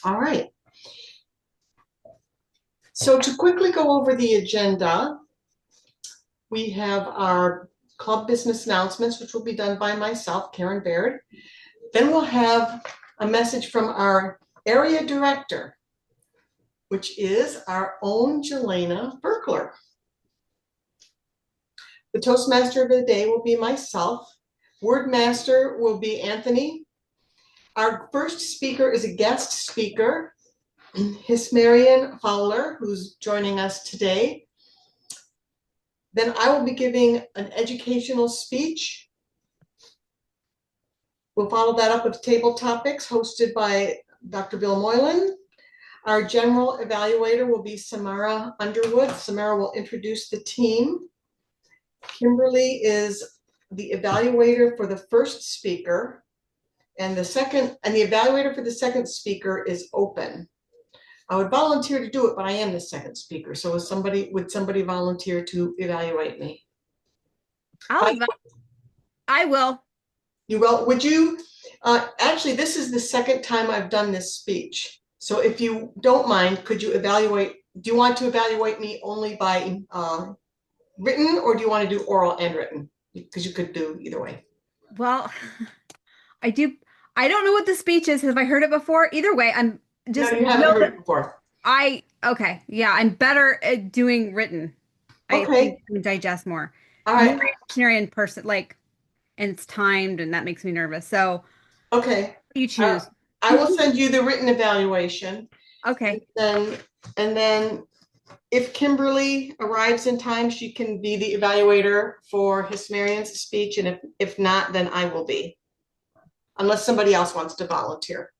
All right. So to quickly go over the agenda, we have our club business announcements, which will be done by myself, Karen Baird. Then we'll have a message from our area director, which is our own Jelena Berkler. The Toastmaster of the day will be myself. Word master will be Anthony. Our first speaker is a guest speaker, Hismarian Fowler, who's joining us today. Then I will be giving an educational speech. We'll follow that up with table topics hosted by Dr. Bill Moylan. Our general evaluator will be Samara Underwood. Samara will introduce the team. Kimberly is the evaluator for the first speaker, and the evaluator for the second speaker is open. I would volunteer to do it, but I am the second speaker. So would somebody volunteer to evaluate me? I will. You will. Would you? Actually, this is the second time I've done this speech. So if you don't mind, could you evaluate? Do you want to evaluate me only by written, or do you want to do oral and written? Because you could do either way. Well, I do. I don't know what the speech is. Have I heard it before? Either way, I'm No, just you haven't know heard it that before. okay. Yeah, I'm better at doing written. I think Okay. I can digest more. All I'm more right. dictionary in person, like, and it's timed, and that makes me nervous. So Okay. you Uh, choose. I will send you the written evaluation. Okay. Then, and then if Kimberly arrives in time, she can be the evaluator for Hismarian's speech. And if not, then I will be, unless somebody else wants to volunteer.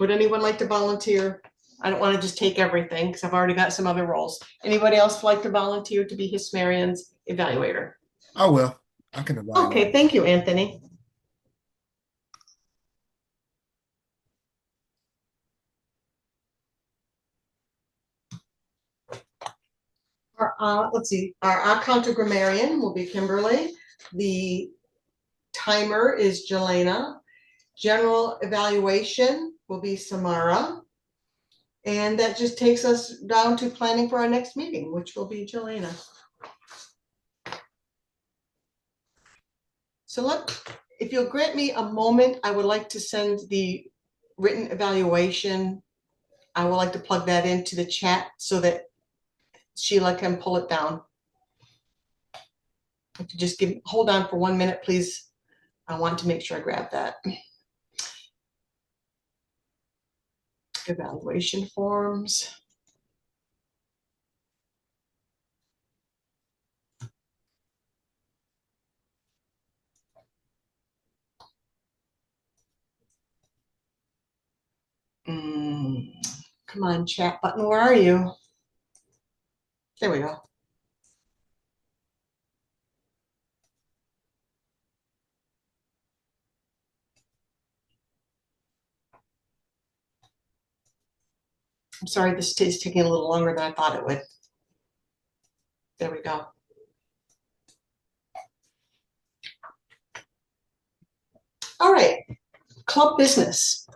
Would anyone like to volunteer? I don't want to just take everything because I've already got some other roles. Anybody else like to volunteer to be Hismarian's evaluator? I will. I can Okay, evaluate. thank you, Anthony. Let's see, our counter grammarian will be Kimberly. The timer is Jelena. General evaluation will be Samara. And that just takes us down to planning for our next meeting, which will be Jelena. So if you'll grant me a moment, I would like to send the written evaluation. I would like to plug that into the chat so that Sheila can pull it down. If you just hold on for 1 minute, please. I want to make sure I grab that. Evaluation forms. Come on, chat button, where are you? There we go. I'm sorry, this is taking a little longer than I thought it would. There we go. All right, club business.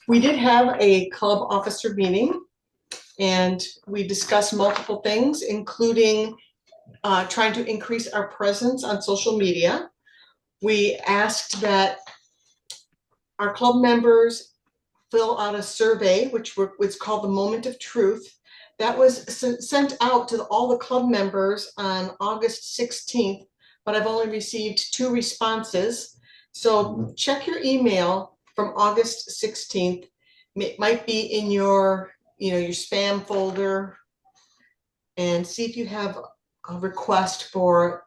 We did have a club officer meeting and we discussed multiple things, including trying to increase our presence on social media. We asked that our club members fill out a survey, which was called the Moment of Truth. That was sent out to all the club members on August 16th, but I've only received 2 responses. So check your email from August 16th. It might be in your spam folder, and see if you have a request for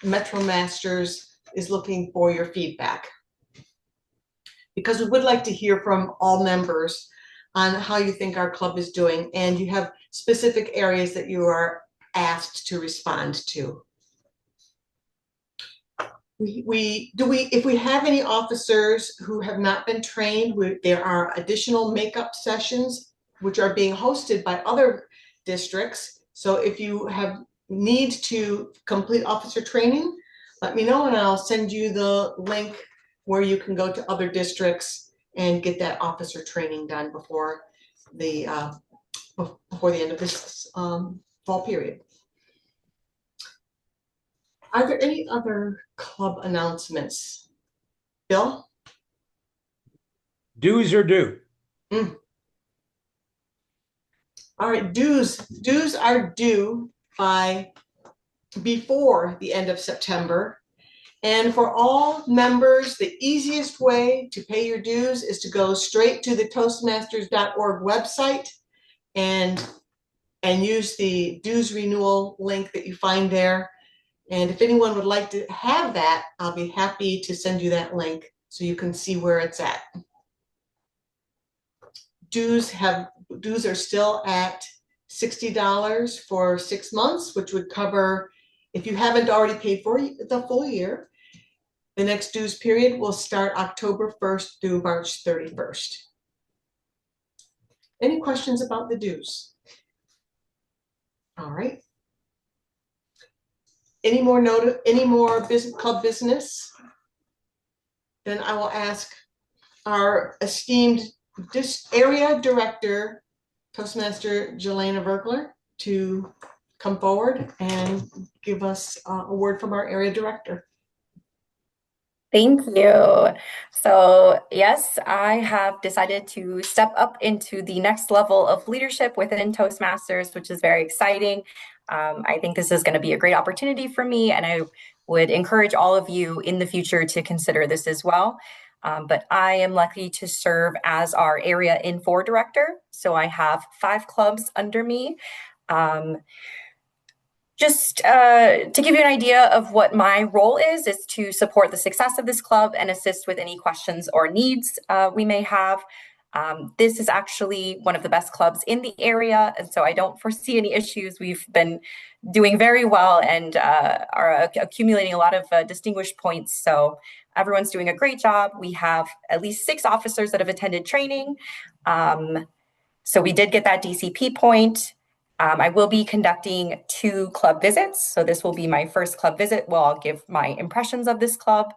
Metro Masters is looking for your feedback. Because we would like to hear from all members on how you think our club is doing, and you have specific areas that you are asked to respond to. If we have any officers who have not been trained, there are additional makeup sessions which are being hosted by other districts. So if you have need to complete officer training, let me know and I'll send you the link where you can go to other districts and get that officer training done before the end of this fall period. Are there any other club announcements? Bill? Dues are due. All right, dues are due by before the end of September. And for all members, the easiest way to pay your dues is to go straight to the Toastmasters.org website and use the dues renewal link that you find there. And if anyone would like to have that, I'll be happy to send you that link so you can see where it's at. Dues are still at $60 for 6 months, which would cover, if you haven't already paid for the full year, the next dues period will start October 1st through March 31st. Any questions about the dues? All right. Any more club business? Then I will ask our esteemed area director, Toastmaster Jelena Vergler, to come forward and give us a word from our area director. Thank you. So yes, I have decided to step up into the next level of leadership within Toastmasters, which is very exciting. I think this is going to be a great opportunity for me, and I would encourage all of you in the future to consider this as well. But I am lucky to serve as our area Infor director. So I have 5 clubs under me. Just to give you an idea of what my role is to support the success of this club and assist with any questions or needs we may have. This is actually one of the best clubs in the area, and so I don't foresee any issues. We've been doing very well and are accumulating a lot of distinguished points, so everyone's doing a great job. We have at least 6 officers that have attended training, so we did get that DCP point. I will be conducting 2 club visits. So this will be my first club visit where I'll give my impressions of this club.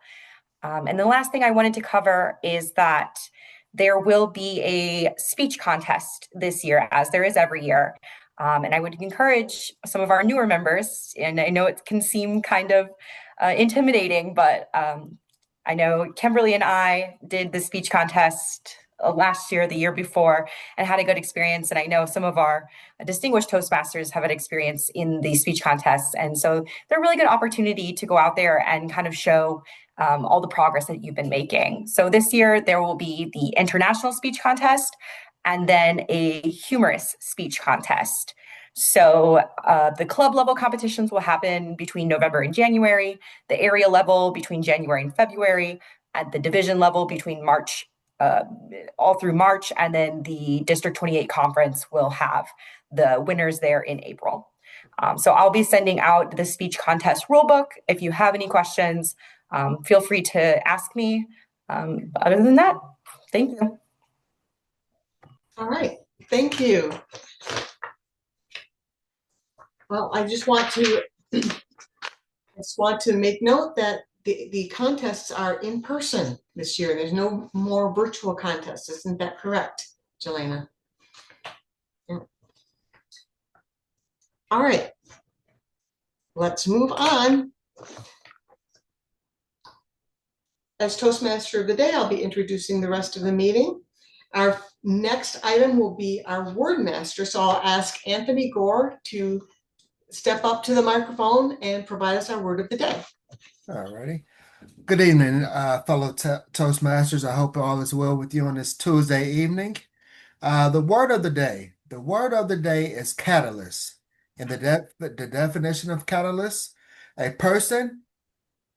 And the last thing I wanted to cover is that there will be a speech contest this year, as there is every year. And I would encourage some of our newer members, and I know it can seem kind of intimidating, but I know Kimberly and I did the speech contest last year, the year before, and had a good experience. And I know some of our distinguished Toastmasters have an experience in the speech contests. And so they're a really good opportunity to go out there and kind of show all the progress that you've been making. So this year, there will be the international speech contest and then a humorous speech contest. So the club level competitions will happen between November and January, the area level between January and February, at the division level between March all through March, and then the District 28 conference will have the winners there in April. So I'll be sending out the speech contest rulebook. If you have any questions, feel free to ask me. Other than that, thank you. All right, thank you. Well, I just want to make note that the contests are in person this year. There's no more virtual contests. Isn't that correct, Jelena? Yeah. All right, let's move on. As Toastmaster of the Day, I'll be introducing the rest of the meeting. Our next item will be our word master. So I'll ask Anthony Gore to step up to the microphone and provide us our word of the day. All righty. Good evening, fellow Toastmasters. I hope all is well with you on this Tuesday evening. The word of the day. The word of the day is catalyst. And the definition of catalyst: a person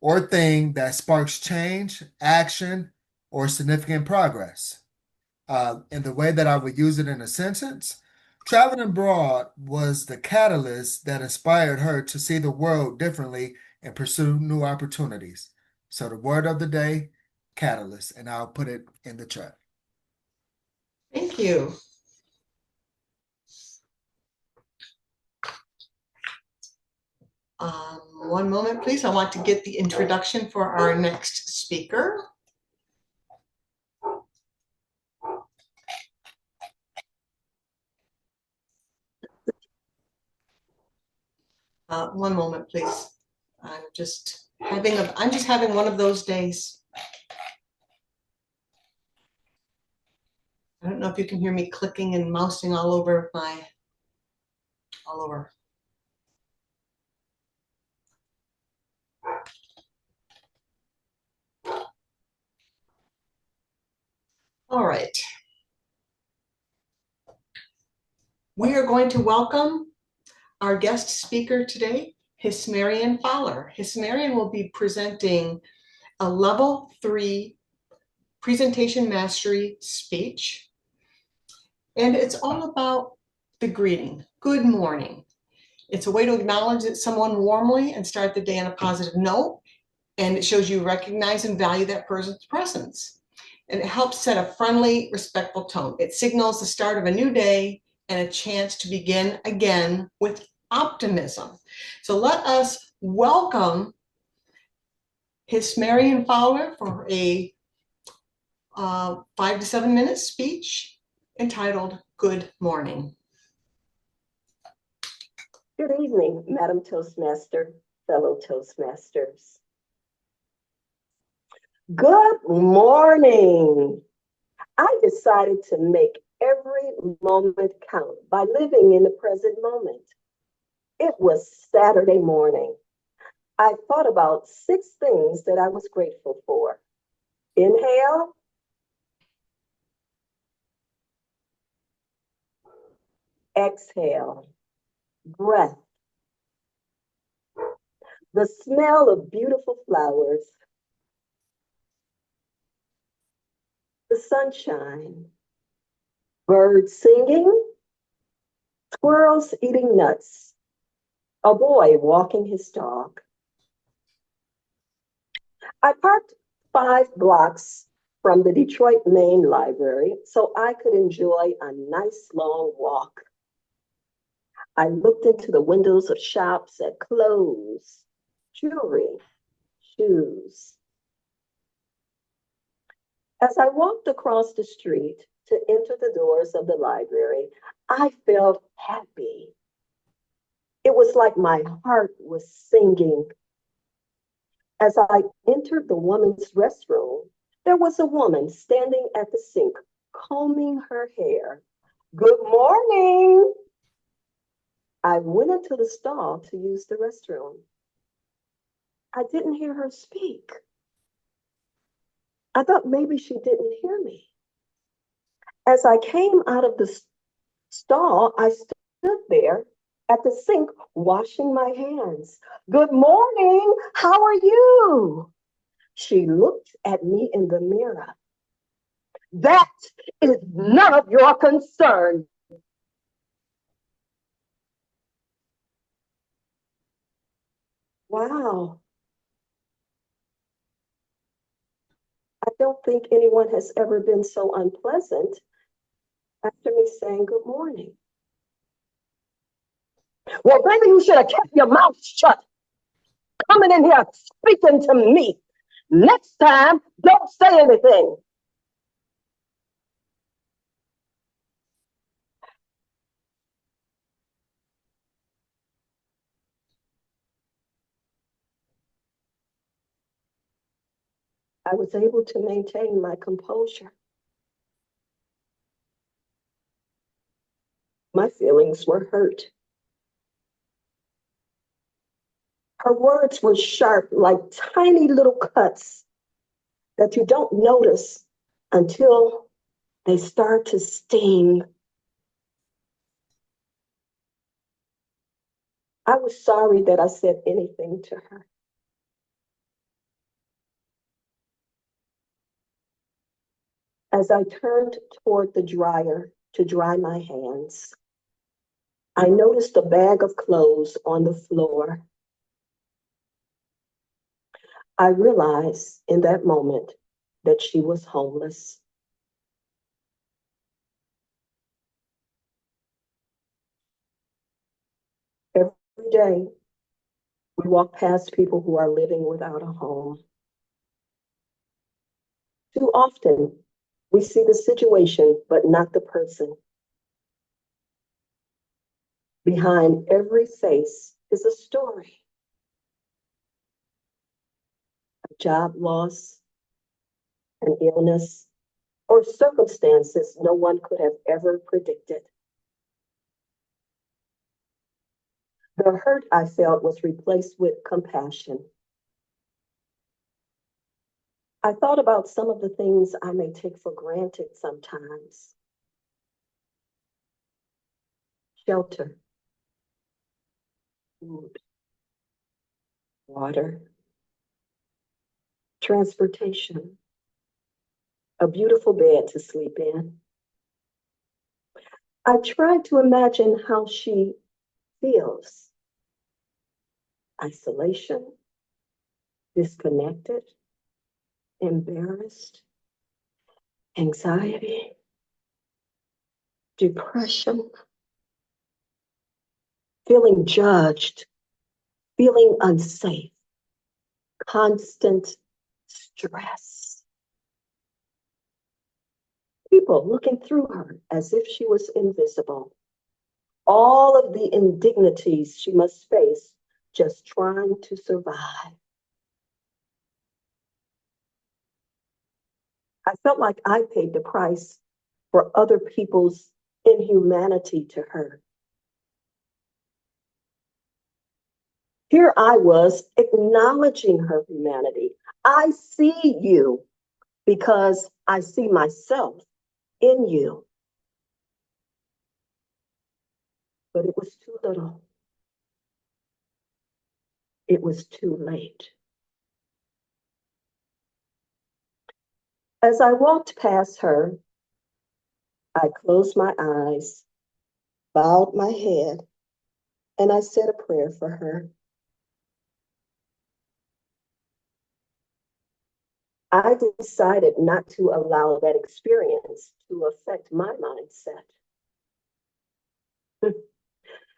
or thing that sparks change, action, or significant progress. In the way that I would use it in a sentence, traveling abroad was the catalyst that inspired her to see the world differently and pursue new opportunities. So the word of the day, catalyst, and I'll put it in the chat. Thank you. One moment, please. I want to get the introduction for our next speaker. One moment, please. I'm just having one of those days. I don't know if you can hear me clicking and mousing all over. All right. We are going to welcome our guest speaker today, Hismarian Fowler. Hismarian will be presenting a level 3 presentation mastery speech. And it's all about the greeting, good morning. It's a way to acknowledge someone warmly and start the day on a positive note. And it shows you recognize and value that person's presence. And it helps set a friendly, respectful tone. It signals the start of a new day and a chance to begin again with optimism. So let us welcome Hismarian Fowler for a 5 to 7 minute speech entitled Good Morning. Good evening, Madam Toastmaster, fellow Toastmasters. Good morning. I decided to make every moment count by living in the present moment. It was Saturday morning. I thought about 6 things that I was grateful for. Inhale. Exhale. Breath. The smell of beautiful flowers. The sunshine. Birds singing. Squirrels eating nuts. A boy walking his dog. I parked 5 blocks from the Detroit Main Library so I could enjoy a nice long walk. I looked into the windows of shops at clothes, jewelry, shoes. As I walked across the street to enter the doors of the library, I felt happy. It was like my heart was singing. As I entered the woman's restroom, there was a woman standing at the sink, combing her hair. Good morning. I went into the stall to use the restroom. I didn't hear her speak. I thought maybe she didn't hear me. As I came out of the stall, I stood there at the sink washing my hands. Good morning. How are you? She looked at me in the mirror. That is none of your concern. Wow. I don't think anyone has ever been so unpleasant after me saying good morning. Well, maybe you should have kept your mouth shut. Coming in here speaking to me. Next time, don't say anything. I was able to maintain my composure. My feelings were hurt. Her words were sharp, like tiny little cuts that you don't notice until they start to sting. I was sorry that I said anything to her. As I turned toward the dryer to dry my hands, I noticed a bag of clothes on the floor. I realized in that moment that she was homeless. Every day, we walk past people who are living without a home. Too often, we see the situation, but not the person. Behind every face is a story of job loss, an illness, or circumstances no one could have ever predicted. The hurt I felt was replaced with compassion. I thought about some of the things I may take for granted sometimes. Shelter, food, water, transportation, a beautiful bed to sleep in. I tried to imagine how she feels. Isolation, disconnected, embarrassed, anxiety, depression, feeling judged, feeling unsafe, constant stress. People looking through her as if she was invisible. All of the indignities she must face just trying to survive. I felt like I paid the price for other people's inhumanity to her. Here I was acknowledging her humanity. I see you because I see myself in you. But it was too little. It was too late. As I walked past her, I closed my eyes, bowed my head, and I said a prayer for her. I decided not to allow that experience to affect my mindset.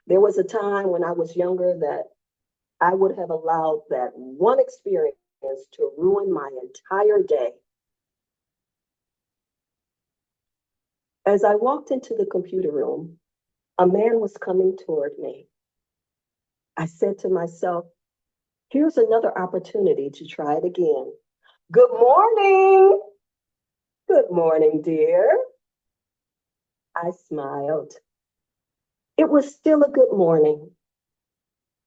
There was a time when I was younger that I would have allowed that one experience to ruin my entire day. As I walked into the computer room, a man was coming toward me. I said to myself, here's another opportunity to try it again. Good morning. Good morning, dear. I smiled. It was still a good morning,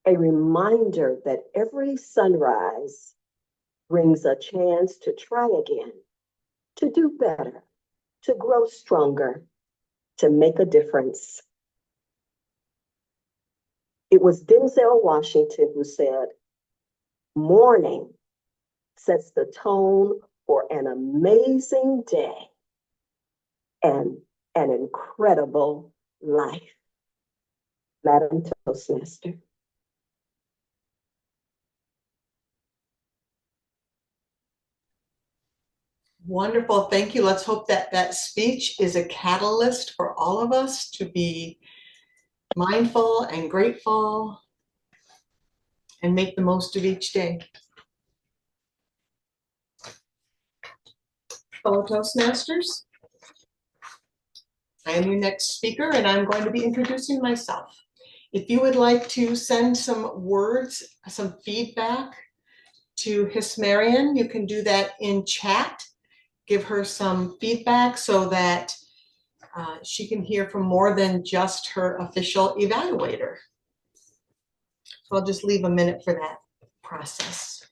a reminder that every sunrise brings a chance to try again, to do better, to grow stronger, to make a difference. It was Denzel Washington who said, morning sets the tone for an amazing day and an incredible life. Madam Toastmaster. Wonderful, thank you. Let's hope that that speech is a catalyst for all of us to be mindful and grateful and make the most of each day. Fellow Toastmasters, I am your next speaker and I'm going to be introducing myself. If you would like to send some words, some feedback to Hiss Marion, you can do that in chat. Give her some feedback so that she can hear from more than just her official evaluator. So I'll just leave a minute for that process.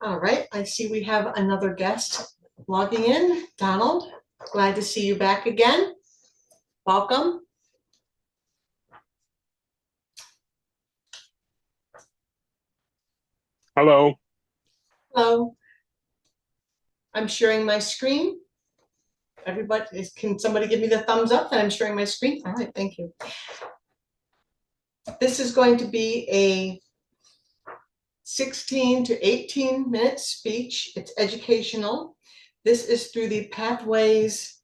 All right, I see we have another guest logging in. Donald, glad to see you back again. Welcome. Hello. Hello. I'm sharing my screen. Everybody, can somebody give me the thumbs up that I'm sharing my screen? All right, thank you. This is going to be a 16 to 18-minute speech. It's educational. This is through the Pathways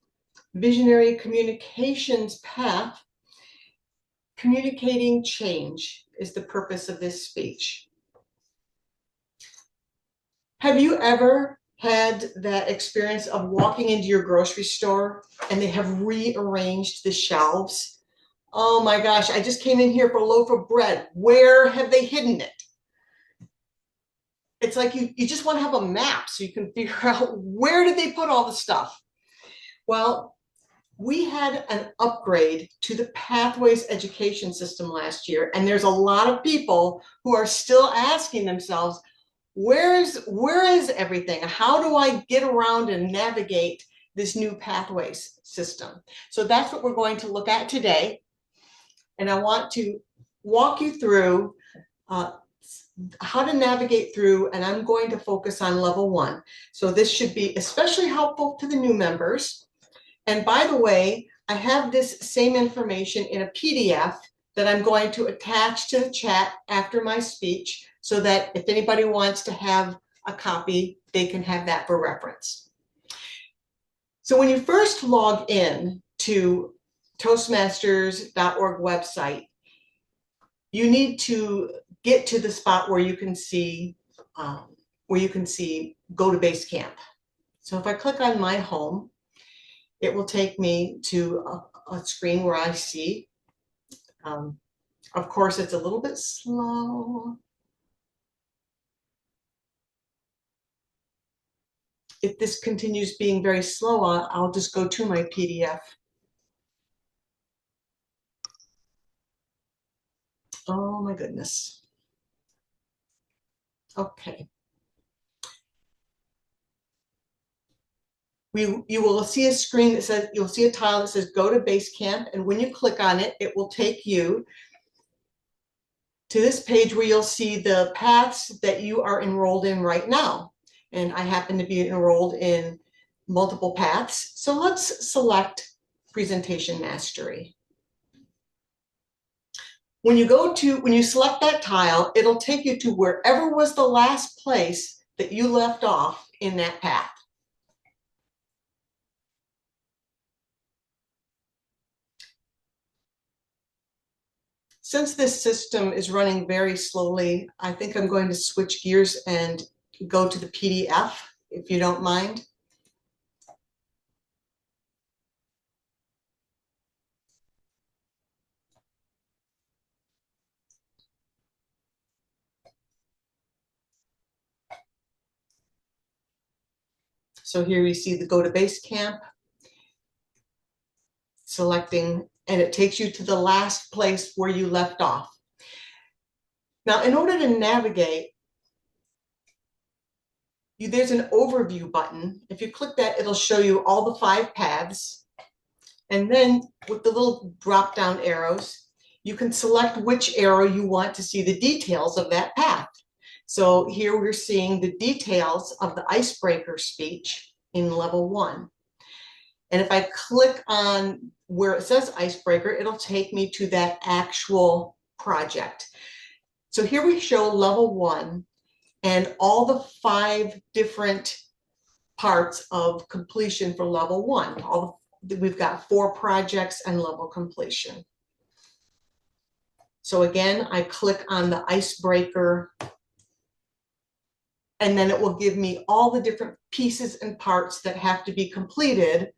Visionary Communications Path. Communicating change is the purpose of this speech. Have you ever had that experience of walking into your grocery store and they have rearranged the shelves? Oh my gosh, I just came in here for a loaf of bread. Where have they hidden it? It's like you just want to have a map so you can figure out where did they put all the stuff. Well, we had an upgrade to the Pathways education system last year, and there's a lot of people who are still asking themselves, where is everything? How do I get around and navigate this new Pathways system? So that's what we're going to look at today. And I want to walk you through how to navigate through, and I'm going to focus on level 1. So this should be especially helpful to the new members. And by the way, I have this same information in a PDF that I'm going to attach to the chat after my speech so that if anybody wants to have a copy, they can have that for reference. So when you first log in to Toastmasters.org website, you need to get to the spot where you can see go to Basecamp. So if I click on my home, it will take me to a screen where I see. Of course, it's a little bit slow. If this continues being very slow, I'll just go to my PDF. Oh my goodness. Okay. You will see a screen that says, you'll see a tile that says go to Basecamp, and when you click on it, it will take you to this page where you'll see the paths that you are enrolled in right now. And I happen to be enrolled in multiple paths. So let's select Presentation Mastery. When you select that tile, it'll take you to wherever was the last place that you left off in that path. Since this system is running very slowly, I think I'm going to switch gears and go to the PDF, if you don't mind. So here you see the go to Basecamp, selecting, and it takes you to the last place where you left off. Now, in order to navigate, there's an overview button. If you click that, it'll show you all the 5 paths. And then with the little drop down arrows, you can select which arrow you want to see the details of that path. So here we're seeing the details of the icebreaker speech in level 1. And if I click on where it says icebreaker, it'll take me to that actual project. So here we show level 1 and all the 5 different parts of completion for level 1. We've got 4 projects and level completion. So again, I click on the icebreaker, and then it will give me all the different pieces and parts that have to be completed.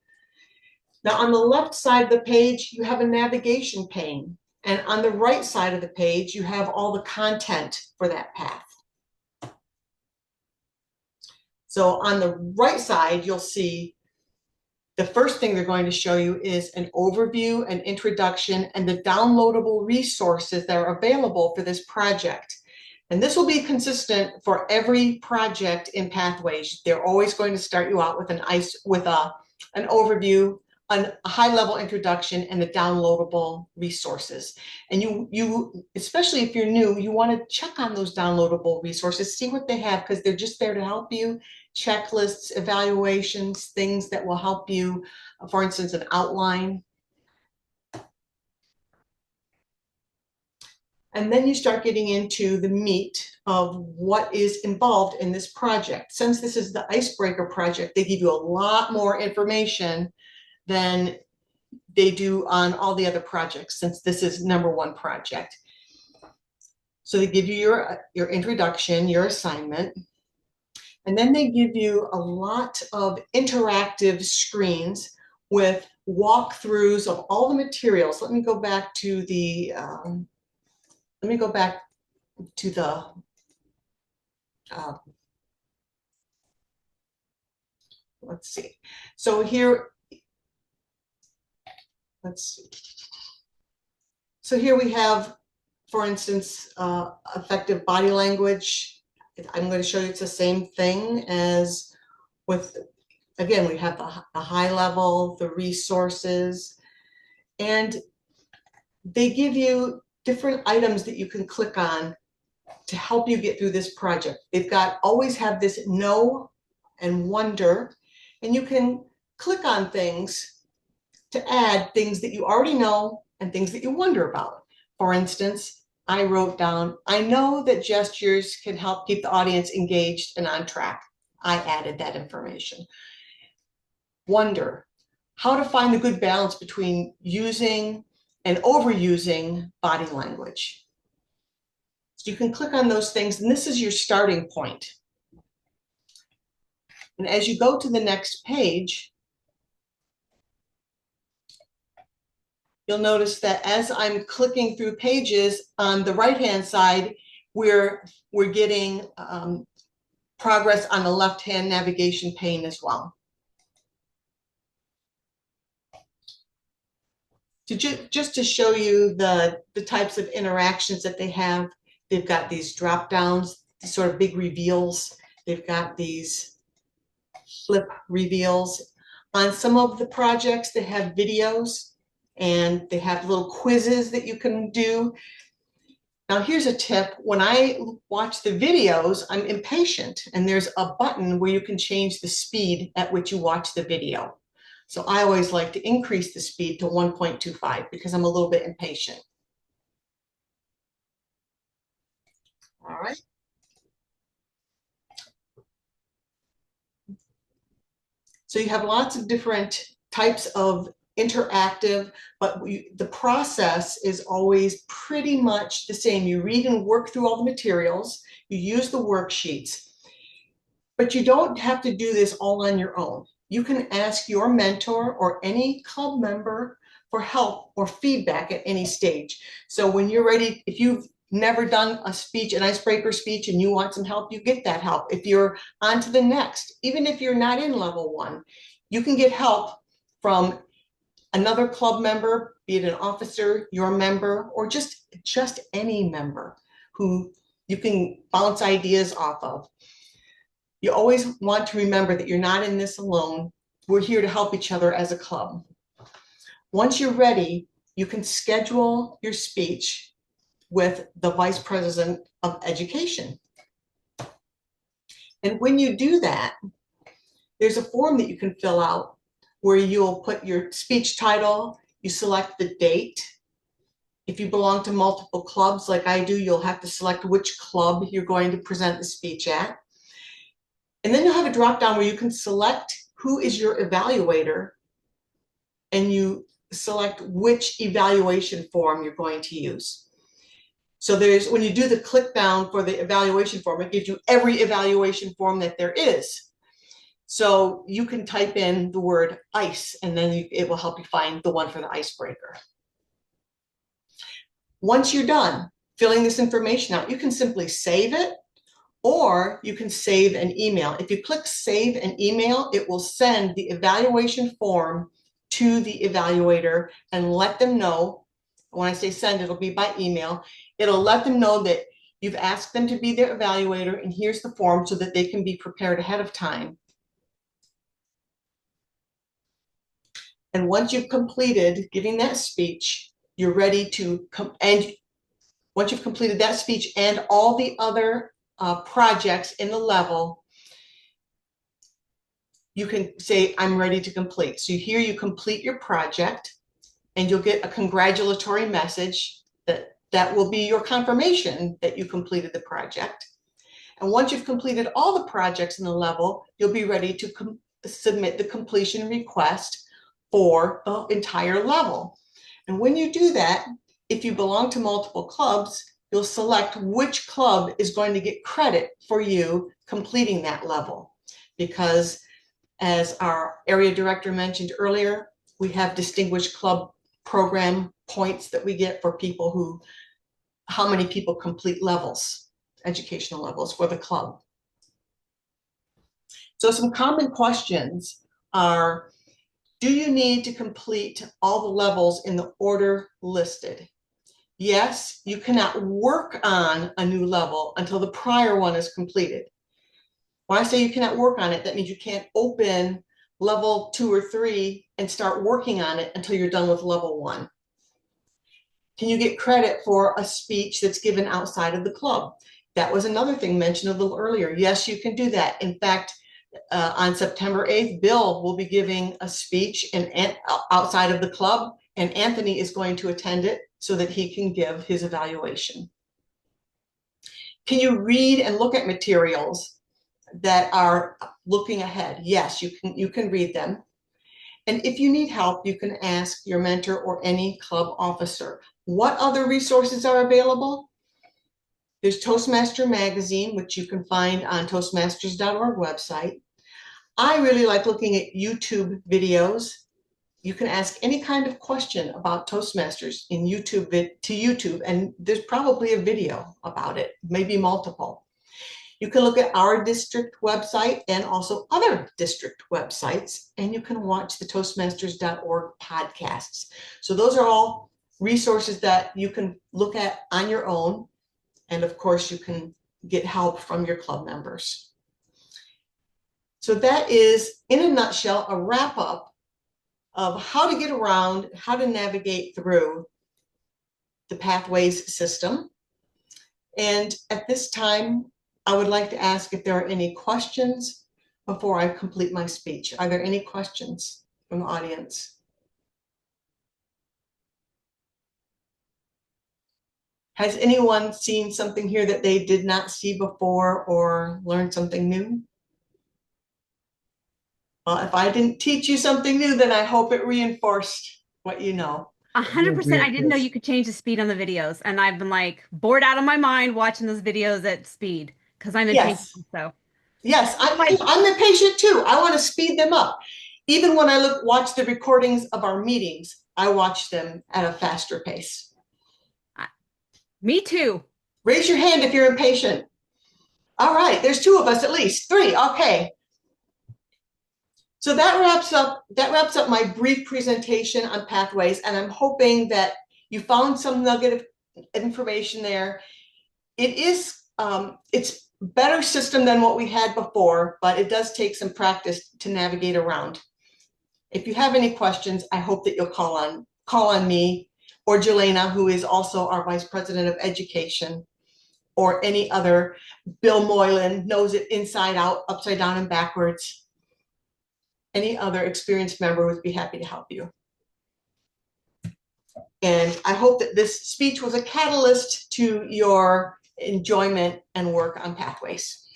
Now on the left side of the page, you have a navigation pane, and on the right side of the page, you have all the content for that path. So on the right side, you'll see the first thing they're going to show you is an overview, an introduction, and the downloadable resources that are available for this project. And this will be consistent for every project in Pathways. They're always going to start you out with an overview, a high-level introduction, and the downloadable resources. And you, especially if you're new, you want to check on those downloadable resources, see what they have, because they're just there to help you. Checklists, evaluations, things that will help you, for instance, an outline. And then you start getting into the meat of what is involved in this project. Since this is the icebreaker project, they give you a lot more information than they do on all the other projects, since this is #1 project. So they give you your introduction, your assignment, and then they give you a lot of interactive screens with walkthroughs of all the materials. Let me go back to the let's see. So here, let's see. So here we have, for instance, effective body language. I'm going to show you it's the same thing as with, again, we have the high level, the resources, and they give you different items that you can click on to help you get through this project. They've got, always have this know and wonder, and you can click on things to add things that you already know and things that you wonder about. For instance, I wrote down, I know that gestures can help keep the audience engaged and on track. I added that information. Wonder, how to find the good balance between using and overusing body language. So you can click on those things, and this is your starting point. And as you go to the next page, you'll notice that as I'm clicking through pages on the right-hand side, we're getting progress on the left-hand navigation pane as well. Just to show you the types of interactions that they have, they've got these drop downs, these sort of big reveals. They've got these flip reveals. On some of the projects, they have videos and they have little quizzes that you can do. Now, here's a tip. When I watch the videos, I'm impatient, and there's a button where you can change the speed at which you watch the video. So I always like to increase the speed to 1.25 because I'm a little bit impatient. All right. So you have lots of different types of interactive, but the process is always pretty much the same. You read and work through all the materials, you use the worksheets, but you don't have to do this all on your own. You can ask your mentor or any club member for help or feedback at any stage. So when you're ready, if you've never done a speech, an icebreaker speech, and you want some help, you get that help. If you're on to the next, even if you're not in level 1, you can get help from another club member, be it an officer, your member, or just any member who you can bounce ideas off of. You always want to remember that you're not in this alone. We're here to help each other as a club. Once you're ready, you can schedule your speech with the Vice President of Education. And when you do that, there's a form that you can fill out where you'll put your speech title, you select the date. If you belong to multiple clubs like I do, you'll have to select which club you're going to present the speech at. And then you'll have a drop down where you can select who is your evaluator, and you select which evaluation form you're going to use. So when you do the click down for the evaluation form, it gives you every evaluation form that there is. So you can type in the word ice, and then it will help you find the one for the icebreaker. Once you're done filling this information out, you can simply save it, or you can save an email. If you click save an email, it will send the evaluation form to the evaluator and let them know. When I say send, it'll be by email. It'll let them know that You've asked them to be their evaluator, and here's the form so that they can be prepared ahead of time. And once you've completed giving that speech, you're ready to come. And once you've completed that speech and all the other projects in the level, you can say, I'm ready to complete. So here you complete your project, and you'll get a congratulatory message that will be your confirmation that you completed the project. And once you've completed all the projects in the level, you'll be ready to submit the completion request for the entire level. And when you do that, if you belong to multiple clubs, you'll select which club is going to get credit for you completing that level. Because as our area director mentioned earlier, we have distinguished club program points that we get for people who, how many people complete levels, educational levels for the club. So some common questions are, do you need to complete all the levels in the order listed? Yes, you cannot work on a new level until the prior one is completed. When I say you cannot work on it, that means you can't open level 2 or 3 and start working on it until you're done with level 1. Can you get credit for a speech that's given outside of the club? That was another thing mentioned a little earlier. Yes, you can do that. In fact, on September 8th, Bill will be giving a speech outside of the club, and Anthony is going to attend it so that he can give his evaluation. Can you read and look at materials that are looking ahead? Yes, you can read them. And if you need help, you can ask your mentor or any club officer. What other resources are available? There's Toastmaster Magazine, which you can find on toastmasters.org website. I really like looking at YouTube videos. You can ask any kind of question about Toastmasters in YouTube, and there's probably a video about it, maybe multiple. You can look at our district website and also other district websites, and you can watch the Toastmasters.org podcasts. So those are all resources that you can look at on your own. And of course, you can get help from your club members. So that is, in a nutshell, a wrap up of how to get around, how to navigate through the Pathways system. And at this time, I would like to ask if there are any questions before I complete my speech. Are there any questions from the audience? Has anyone seen something here that they did not see before or learned something new? Well, if I didn't teach you something new, then I hope it reinforced what you know. 100%. I didn't know you could change the speed on the videos, and I've been like bored out of my mind watching those videos at speed because I'm impatient. So yes, I'm impatient too. I want to speed them up. Even when I watch the recordings of our meetings, I watch them at a faster pace. Me too. Raise your hand if you're impatient. All right, there's 2 of us at least. 3, okay. So that wraps up my brief presentation on Pathways, and I'm hoping that you found some nugget of information there. It is it's a better system than what we had before, but it does take some practice to navigate around. If you have any questions, I hope that you'll call on me or Jelena, who is also our Vice President of Education, or any other. Bill Moylan knows it inside out, upside down and backwards. Any other experienced member would be happy to help you. And I hope that this speech was a catalyst to your enjoyment and work on Pathways.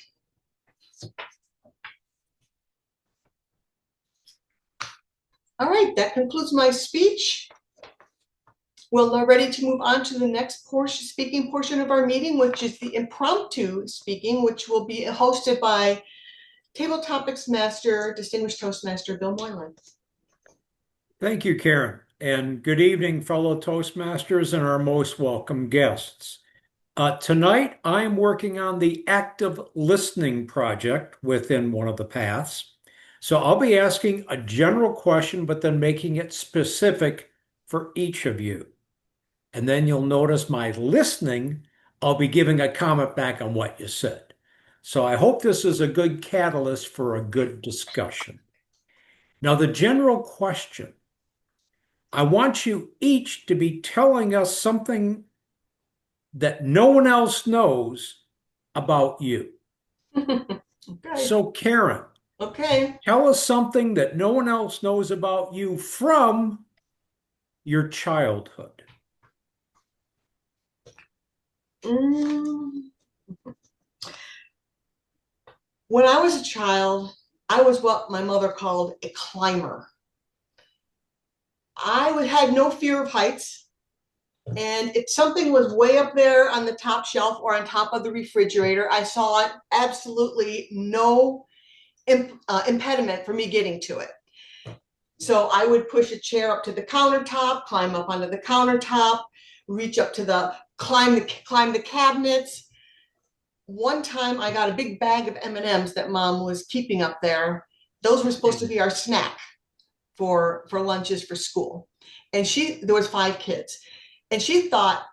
All right, that concludes my speech. We're ready to move on to the next speaking portion of our meeting, which is the impromptu speaking, which will be hosted by Table Topics Master, Distinguished Toastmaster Bill Moylan. Thank you, Karen, and good evening, fellow Toastmasters and our most welcome guests. Tonight, I'm working on the active listening project within one of the paths. So I'll be asking a general question, but then making it specific for each of you. And then you'll notice my listening I'll be giving a comment back on what you said. So I hope this is a good catalyst for a good discussion. Now, the general question, I want you each to be telling us something that no one else knows about you. Okay. So, Karen, Okay. tell us something that no one else knows about you from your childhood. Mm. When I was a child, I was what my mother called a climber. Had no fear of heights. And if something was way up there on the top shelf or on top of the refrigerator, I saw absolutely no impediment for me getting to it. So I would push a chair up to the countertop, climb up onto the countertop, reach up to climb the cabinets. One time I got a big bag of M&Ms that Mom was keeping up there. Those were supposed to be our snack for lunches for school. And there was 5 kids. And she thought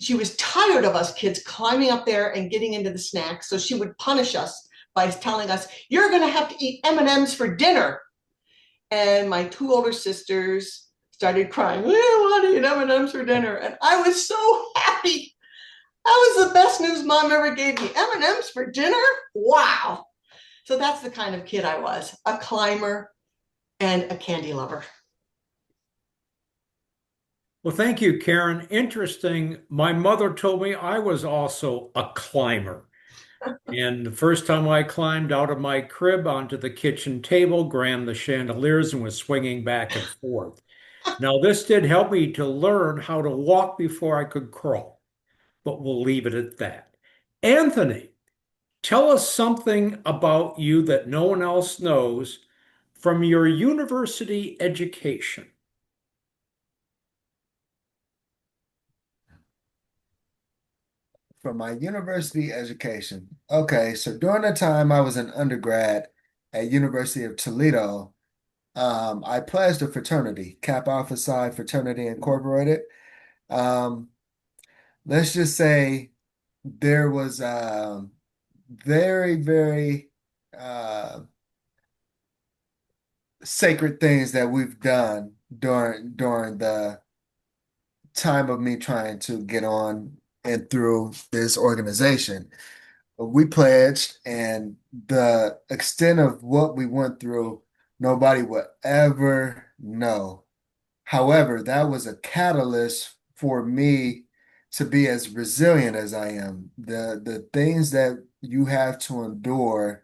she was tired of us kids climbing up there and getting into the snacks. So she would punish us by telling us, "You're going to have to eat M&Ms for dinner." And my 2 older sisters started crying, "We don't want to eat M&Ms for dinner." And I was so happy. That was the best news Mom ever gave me. M&Ms for dinner? Wow. So that's the kind of kid I was, a climber and a candy lover. Well, thank you, Karen. Interesting. My mother told me I was also a climber. And the first time I climbed out of my crib onto the kitchen table, grabbed the chandeliers, and was swinging back and forth. Now, this did help me to learn how to walk before I could crawl, but we'll leave it at that. Anthony, tell us something about you that no one else knows from your university education. From my university education. Okay, so during the time I was an undergrad at University of Toledo, I pledged a fraternity, Kappa Alpha Psi Fraternity Incorporated. Um, let's just say there was very, very sacred things that we've done during the time of me trying to get on and through this organization. We pledged, and the extent of what we went through, nobody would ever know. However, that was a catalyst for me to be as resilient as I am. The things that you have to endure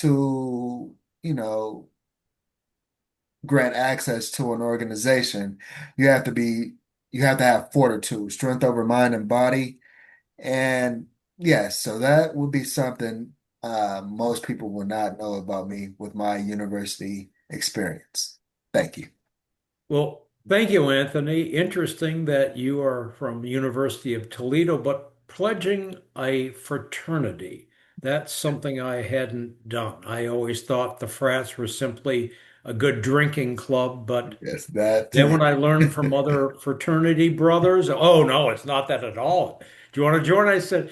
to, grant access to an organization, you have to be, you have to have fortitude, strength over mind and body. And yes, so that would be something most people will not know about me with my university experience. Thank you. Well, thank you, Anthony. Interesting that you are from University of Toledo, but pledging a fraternity. That's something I hadn't done. I always thought the frats were simply a good drinking club, but Yes, that then when too. I learned from other fraternity brothers, oh no, it's not that at all. Do you want to join? I said,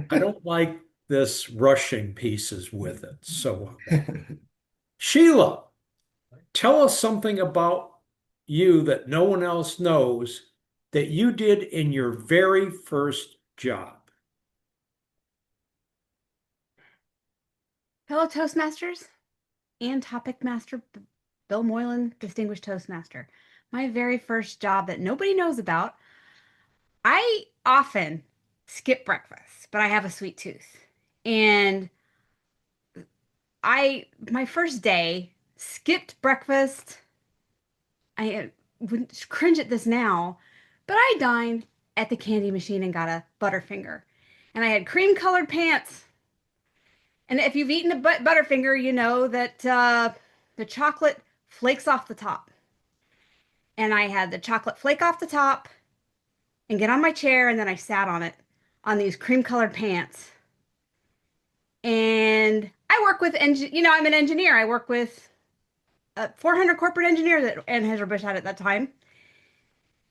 I don't like this rushing pieces with it. So, Sheila, tell us something about you that no one else knows that you did in your very first job. Fellow Toastmasters and Topic Master Bill Moylan, Distinguished Toastmaster. My very first job that nobody knows about. I often skip breakfast, but I have a sweet tooth. And my first day, skipped breakfast. I would cringe at this now, but I dined at the candy machine and got a Butterfinger. And I had cream colored pants. And if you've eaten a Butterfinger, you know that the chocolate flakes off the top. And I had the chocolate flake off the top and get on my chair, and then I sat on it on these cream colored pants. And I work with, I'm an engineer. I work with 400 corporate engineers at Anheuser-Busch had at that time.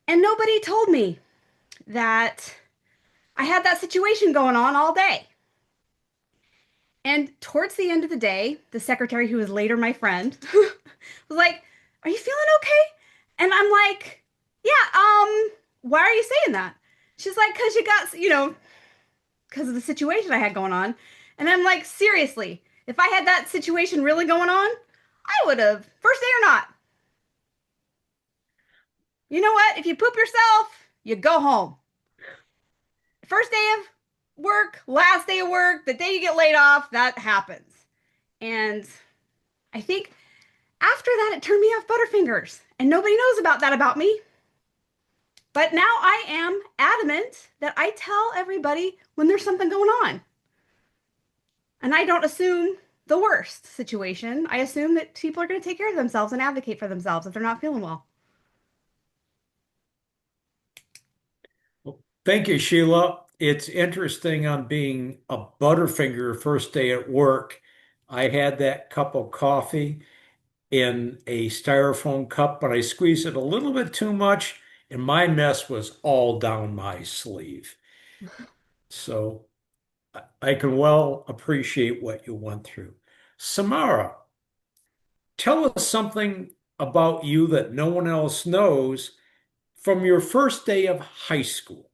And nobody told me that I had that situation going on all day. And towards the end of the day, the secretary, who was later my friend, was like, "Are you feeling okay?" And I'm like, "Yeah, why are you saying that?" She's like, "Because you got, because of the situation I had going on." And I'm like, "Seriously, if I had that situation really going on, I would have, first day or not. You know what? If you poop yourself, you go home. First day of work, last day of work, the day you get laid off, that happens." And I think after that, it turned me off Butterfingers. And nobody knows about that about me. But now I am adamant that I tell everybody when there's something going on. And I don't assume the worst situation. I assume that people are going to take care of themselves and advocate for themselves if they're not feeling well. Well, thank you, Sheila. It's interesting on being a Butterfinger first day at work. I had that cup of coffee in a styrofoam cup, but I squeezed it a little bit too much, and my mess was all down my sleeve. So I can well appreciate what you went through. Samara, tell us something about you that no one else knows from your first day of high school.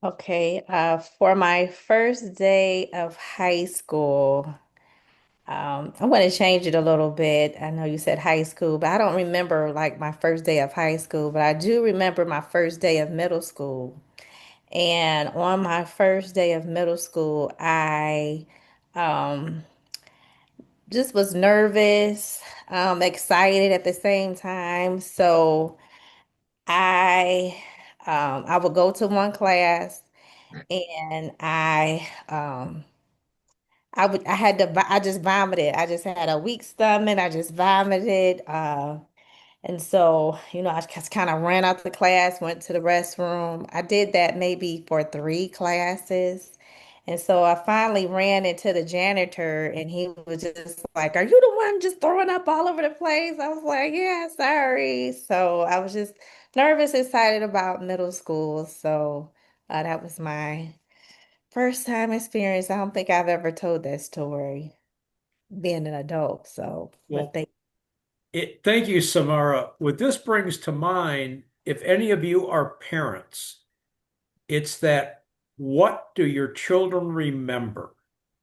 Okay, for my first day of high school, I'm going to change it a little bit. I know you said high school, but I don't remember like my first day of high school, but I do remember my first day of middle school. And on my first day of middle school, I um, just was nervous, excited at the same time. So I I would go to one class and I had to I just vomited. I just had a weak stomach. I just vomited. And so, I just kind of ran out the class, went to the restroom. I did that maybe for 3 classes. And so I finally ran into the janitor and he was just like, "Are you the one just throwing up all over the place?" I was like, "Yeah, sorry." So I was just nervous, excited about middle school. So that was my first time experience. I don't think I've ever told that story being an adult. So, but Well, thank you, Samara. What this brings to mind, if any of you are parents, it's that what do your children remember?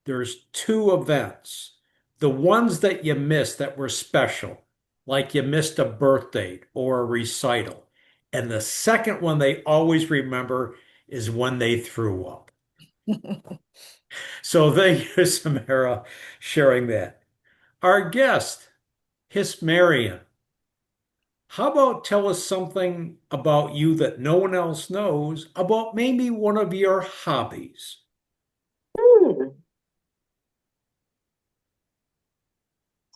There's two events. The ones that you missed that were special, like you missed a birthday or a recital. And the second one they always remember is when they threw up. So thank you, Samara, sharing that. Our guest, Hiss Marion. How about tell us something about you that no one else knows about maybe one of your hobbies? Hmm.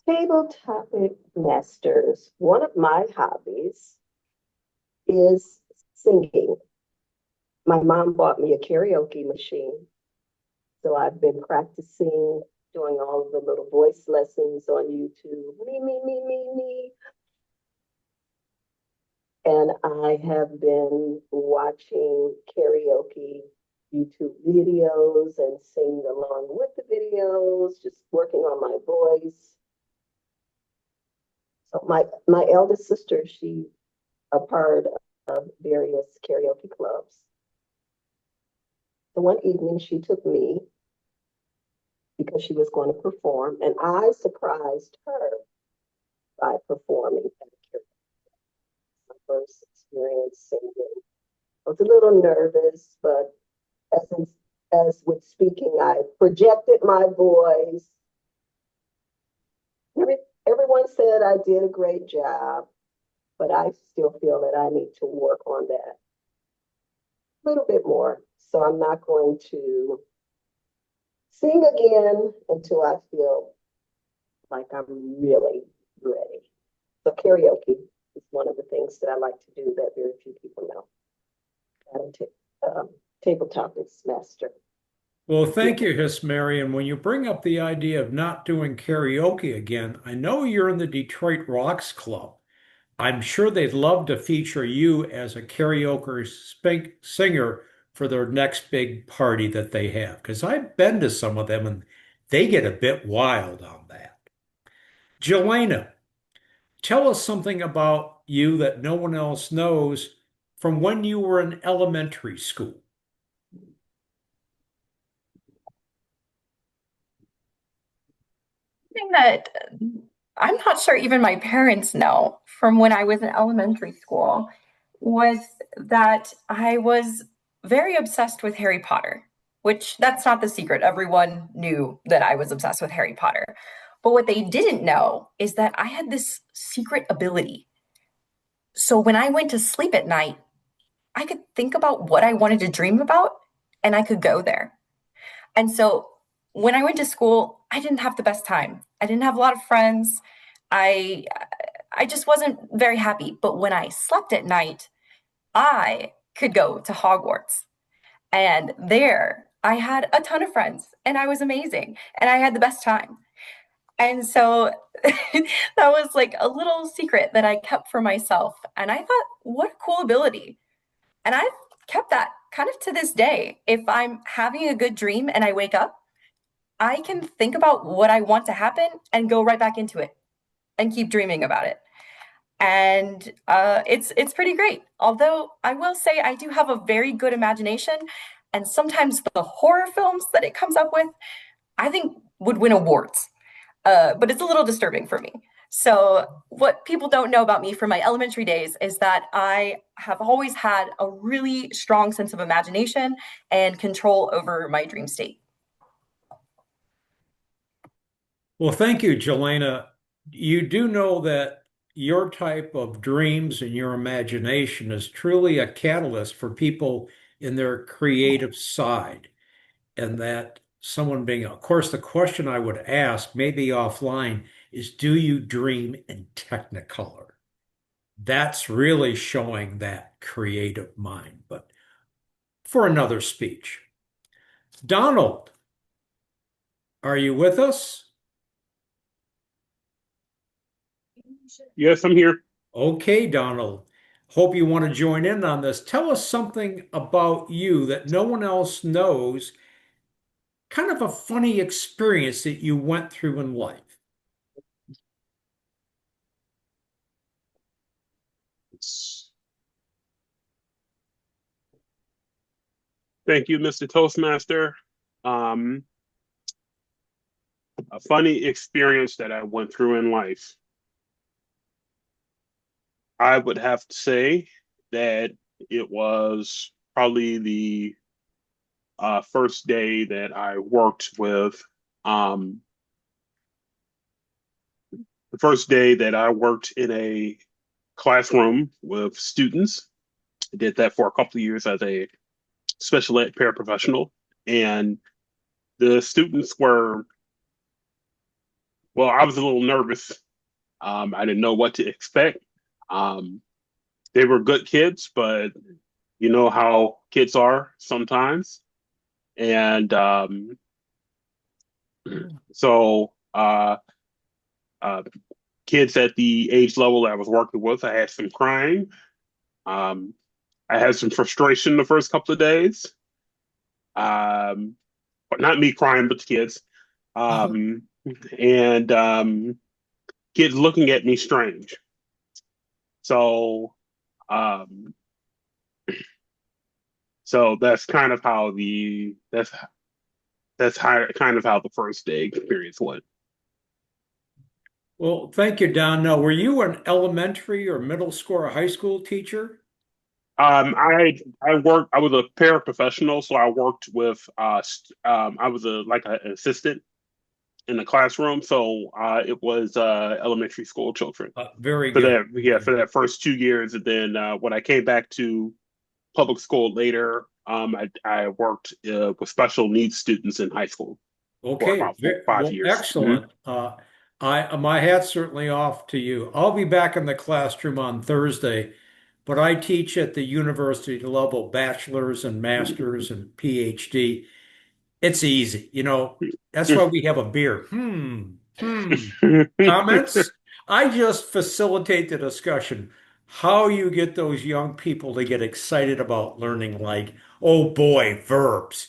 Table topic masters. One of my hobbies is singing. My mom bought me a karaoke machine, so I've been practicing doing all of the little voice lessons on YouTube. Me. And I have been watching karaoke YouTube videos and singing along with the videos, just working on my voice. So my eldest sister, she's a part of various karaoke clubs. So one evening she took me because she was going to perform, and I surprised her by performing at a karaoke. My first experience singing. I was a little nervous, but as in, as with speaking, I projected my voice. Every, Everyone said I did a great job, but I still feel that I need to work on that a little bit more. So I'm not going to sing again until I feel like I'm really ready. So karaoke is one of the things that I like to do that very few people know. Table topics master. Well, thank you, Hiss Marion. When you bring up the idea of not doing karaoke again, I know you're in the Detroit Rocks Club. I'm sure they'd love to feature you as a karaoke singer for their next big party that they have. Because I've been to some of them and they get a bit wild on that. Jelena, tell us something about you that no one else knows from when you were in elementary school. Thing that I'm not sure even my parents know from when I was in elementary school was that I was very obsessed with Harry Potter, which that's not the secret. Everyone knew that I was obsessed with Harry Potter. But what they didn't know is that I had this secret ability. So when I went to sleep at night, I could think about what I wanted to dream about and I could go there. And so when I went to school, I didn't have the best time. I didn't have a lot of friends. I I just wasn't very happy. But when I slept at night, I could go to Hogwarts. And there I had a ton of friends and I was amazing and I had the best time. And so that was like a little secret that I kept for myself. And I thought, what a cool ability. And I've kept that kind of to this day. If I'm having a good dream and I wake up, I can think about what I want to happen and go right back into it and keep dreaming about it. And it's pretty great. Although I will say I do have a very good imagination, and sometimes the horror films that it comes up with, I think would win awards. But it's a little disturbing for me. So what people don't know about me from my elementary days is that I have always had a really strong sense of imagination and control over my dream state. Well, thank you, Jelena. You do know that your type of dreams and your imagination is truly a catalyst for people in their creative side. And that someone being, of course, the question I would ask, maybe offline, is do you dream in Technicolor? That's really showing that creative mind, but for another speech. Donald, are you with us? Yes, I'm here. Okay, Donald. Hope you want to join in on this. Tell us something about you that no one else knows, kind of a funny experience that you went through in life. Thank you, Mr. Toastmaster. Um, a funny experience that I went through in life. I would have to say that it was probably the first day that I worked with, um, the first day that I worked in a classroom with students. I did that for a couple of years as a special ed paraprofessional. And the students were, well, I was a little nervous. I didn't know what to expect. Um, they were good kids, but you know how kids are sometimes. And so uh, kids at the age level that I was working with, I had some crying. Um, I had some frustration the first couple of days. Um, but not me crying, but the kids. Um, and kids looking at me strange. So um, so that's kind of how that's how kind of how the first day experience went. Well, thank you, Don. Now, were you an elementary or middle school or high school teacher? I worked. I was a paraprofessional, so I worked with. I was a like an assistant in the classroom, so it was elementary school children Very for good. that. Yeah, for that first 2 years, and then when I came back to public school later, I worked with special needs students in high school for Okay, about 5 well, years. excellent. My hat's certainly off to you. I'll be back in the classroom on Thursday, but I teach at the university level, bachelor's and master's and PhD. It's easy, you know. That's why we have a beer. Comments? I just facilitate the discussion. How you get those young people to get excited about learning, like, oh boy, verbs.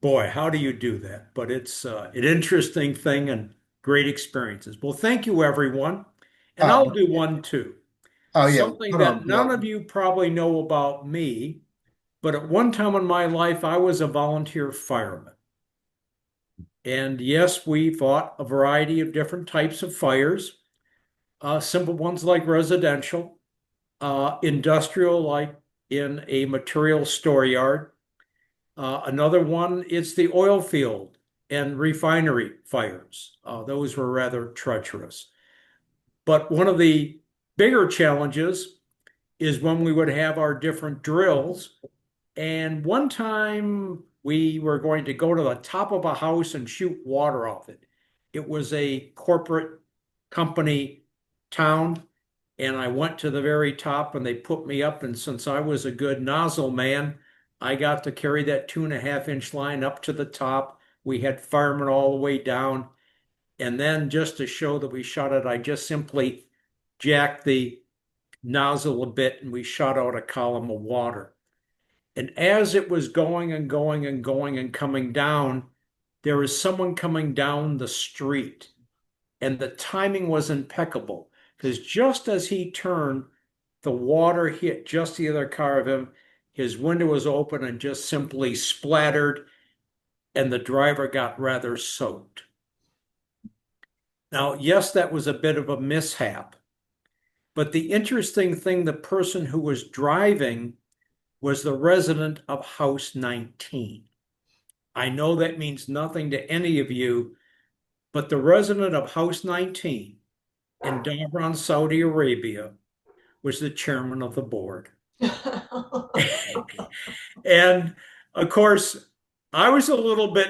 Boy, how do you do that? But it's an interesting thing and great experiences. Well, thank you, everyone. And I'll Oh, do one too. oh yeah. Something Hold on, that none Bill. of you probably know about me, but at one time in my life, I was a volunteer fireman. And yes, we fought a variety of different types of fires, simple ones like residential, industrial, like in a material store yard. Another one is the oil field and refinery fires. Those were rather treacherous. But one of the bigger challenges is when we would have our different drills. And one time we were going to go to the top of a house and shoot water off it. It was a corporate company town. And I went to the very top and they put me up. And since I was a good nozzle man, I got to carry that 2.5 inch line up to the top. We had firemen all the way down. And then just to show that we shot it, I just simply jacked the nozzle a bit and we shot out a column of water. And as it was going and going and going and coming down, there was someone coming down the street. And the timing was impeccable because just as he turned, the water hit just the other car of him. His window was open and just simply splattered, and the driver got rather soaked. Now, yes, that was a bit of a mishap, but the interesting thing, the person who was driving was the resident of House 19. I know that means nothing to any of you, but the resident of House 19 in Dhahran, Saudi Arabia, was the chairman of the board. And of course, I was a little bit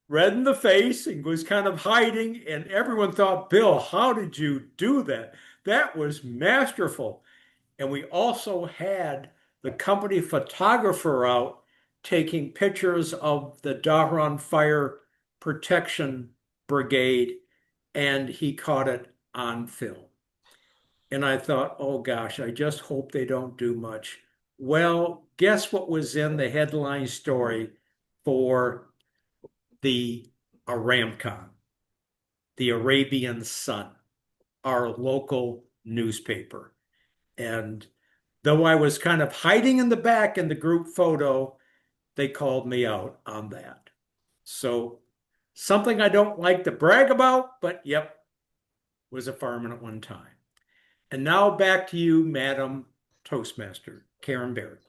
red in the face and was kind of hiding. And everyone thought, Bill, how did you do that? That was masterful. And we also had the company photographer out taking pictures of the Dhahran Fire Protection Brigade, and he caught it on film. And I thought, oh gosh, I just hope they don't do much. Well, guess what was in the headline story for the Aramcon, the Arabian Sun, our local newspaper. And though I was kind of hiding in the back in the group photo, they called me out on that. So something I don't like to brag about, but yep, was a fireman at one time. And now back to you, Madam Toastmaster, Karen Barrett.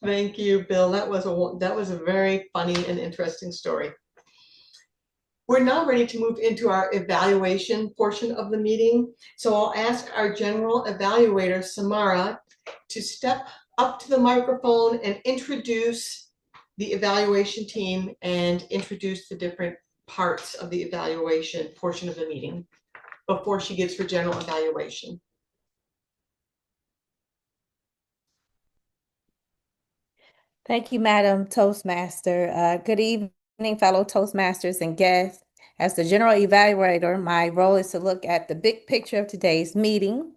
Thank you, Bill. That was a very funny and interesting story. We're now ready to move into our evaluation portion of the meeting. So I'll ask our general evaluator, Samara, to step up to the microphone and introduce the evaluation team and introduce the different parts of the evaluation portion of the meeting before she gives her general evaluation. Thank you, Madam Toastmaster. Good evening, fellow Toastmasters and guests. As the general evaluator, my role is to look at the big picture of today's meeting.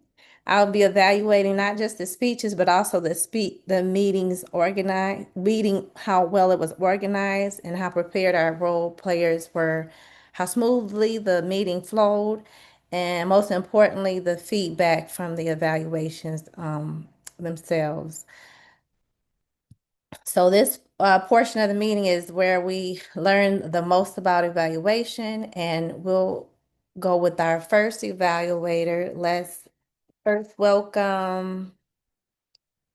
I'll be evaluating not just the speeches, but also the meeting, how well it was organized and how prepared our role players were, how smoothly the meeting flowed, and most importantly, the feedback from the evaluations themselves. So this portion of the meeting is where we learn the most about evaluation, and we'll go with our first evaluator. Let's first welcome,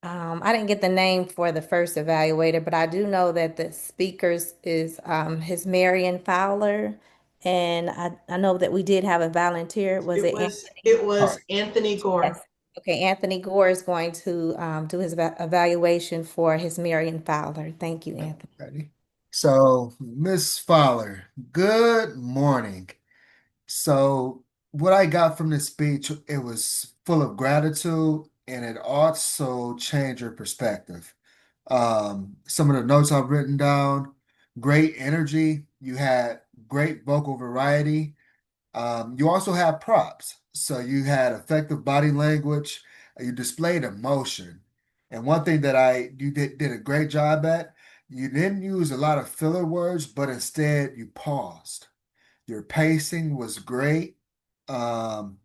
I didn't get the name for the first evaluator, but I do know that the speakers is his Marion Fowler, and I know that we did have a volunteer. Was it Anthony? It was Anthony Gore. Yes. Okay, Anthony Gore is going to do his evaluation for his Marion Fowler. Thank you, Anthony. Ready? So, Miss Fowler, good morning. So, what I got from this speech, it was full of gratitude and it also changed your perspective. Some of the notes I've written down, great energy. You had great vocal variety. You also have props. So you had effective body language, you displayed emotion. And one thing that you did a great job at, you didn't use a lot of filler words, but instead you paused. Your pacing was great. Um,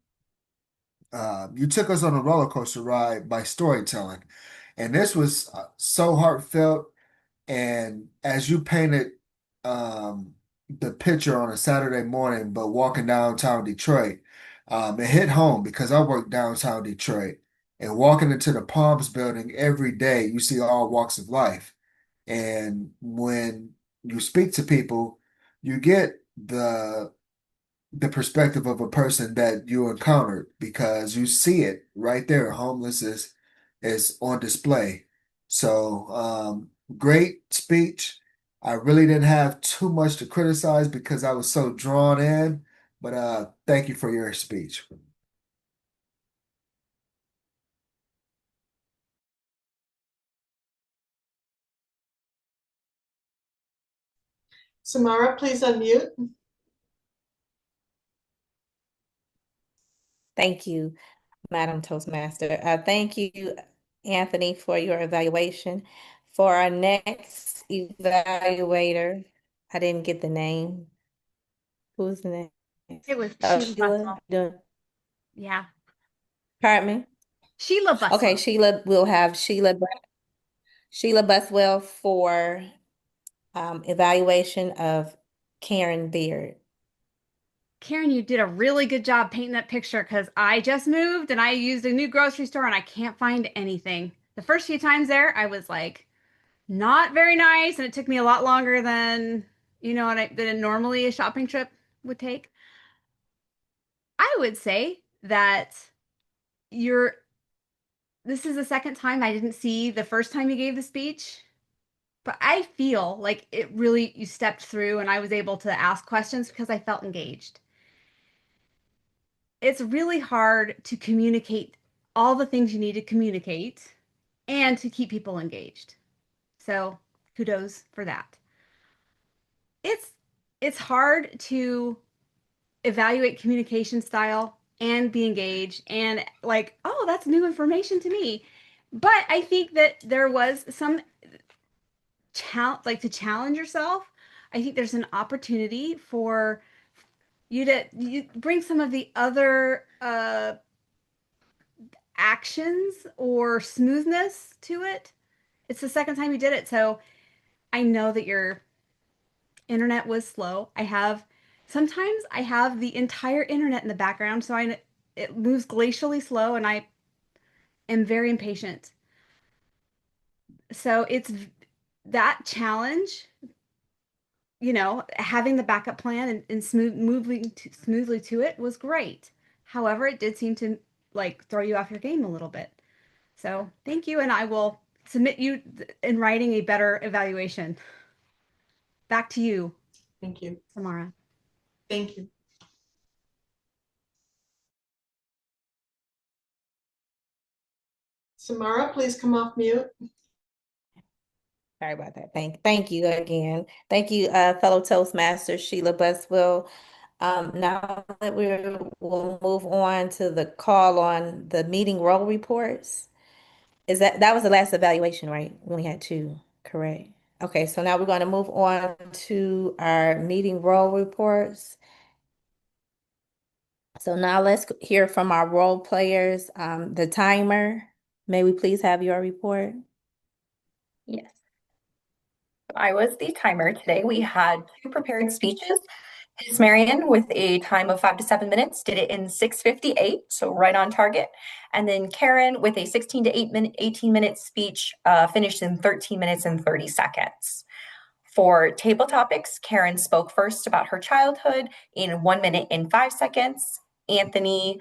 you took us on a roller coaster ride by storytelling. And this was so heartfelt. And as you painted um, the picture on a Saturday morning, but walking downtown Detroit, it hit home because I work downtown Detroit. And walking into the Palms building every day, you see all walks of life. And when you speak to people, you get the perspective of a person that you encountered because you see it right there. Homeless is on display. So great speech. I really didn't have too much to criticize because I was so drawn in, but thank you for your speech. Samara, please unmute. Thank you, Madam Toastmaster. Thank you, Anthony, for your evaluation. For our next evaluator, I didn't get the name. Who's the name? It was Oh, Sheila Sheila. Buswell. Yeah. Pardon me? Sheila Buswell. Okay, Sheila, we'll have Sheila Buswell for evaluation of Karen Beard. Karen, you did a really good job painting that picture because I just moved and I used a new grocery store and I can't find anything. The first few times there, I was like, not very nice, and it took me a lot longer than, than normally a shopping trip would take. I would say that this is the second time I didn't see the first time you gave the speech, but I feel like it really, you stepped through and I was able to ask questions because I felt engaged. It's really hard to communicate all the things you need to communicate and to keep people engaged. So kudos for that. It's it's hard to evaluate communication style and be engaged and like, oh, that's new information to me. But I think that there was some to challenge yourself. I think there's an opportunity for you bring some of the other actions or smoothness to it. It's the second time you did it, so I know that your internet was slow. Sometimes I have the entire internet in the background, so it moves glacially slow, and I am very impatient. So it's that challenge, having the backup plan and smoothly to it was great. However, it did seem to like throw you off your game a little bit. So thank you, and I will submit you in writing a better evaluation. Back to you. Thank you. Samara. Thank you. Samara, please come off mute. Sorry about that. Thank you again. Thank you, fellow Toastmasters, Sheila Buswell. Now that we'll move on to the call on the meeting roll reports. That was the last evaluation, right? We only had two, correct? Okay, so now we're going to move on to our meeting roll reports. So now let's hear from our role players. The timer, may we please have your report? Yes. I was the timer today. We had two prepared speeches. His Marion with a time of 5 to 7 minutes did it in 6:58, so right on target. And then Karen with a 16 to 18 minute speech finished in 13 minutes and 30 seconds. For table topics, Karen spoke first about her childhood in 1 minute and 5 seconds. Anthony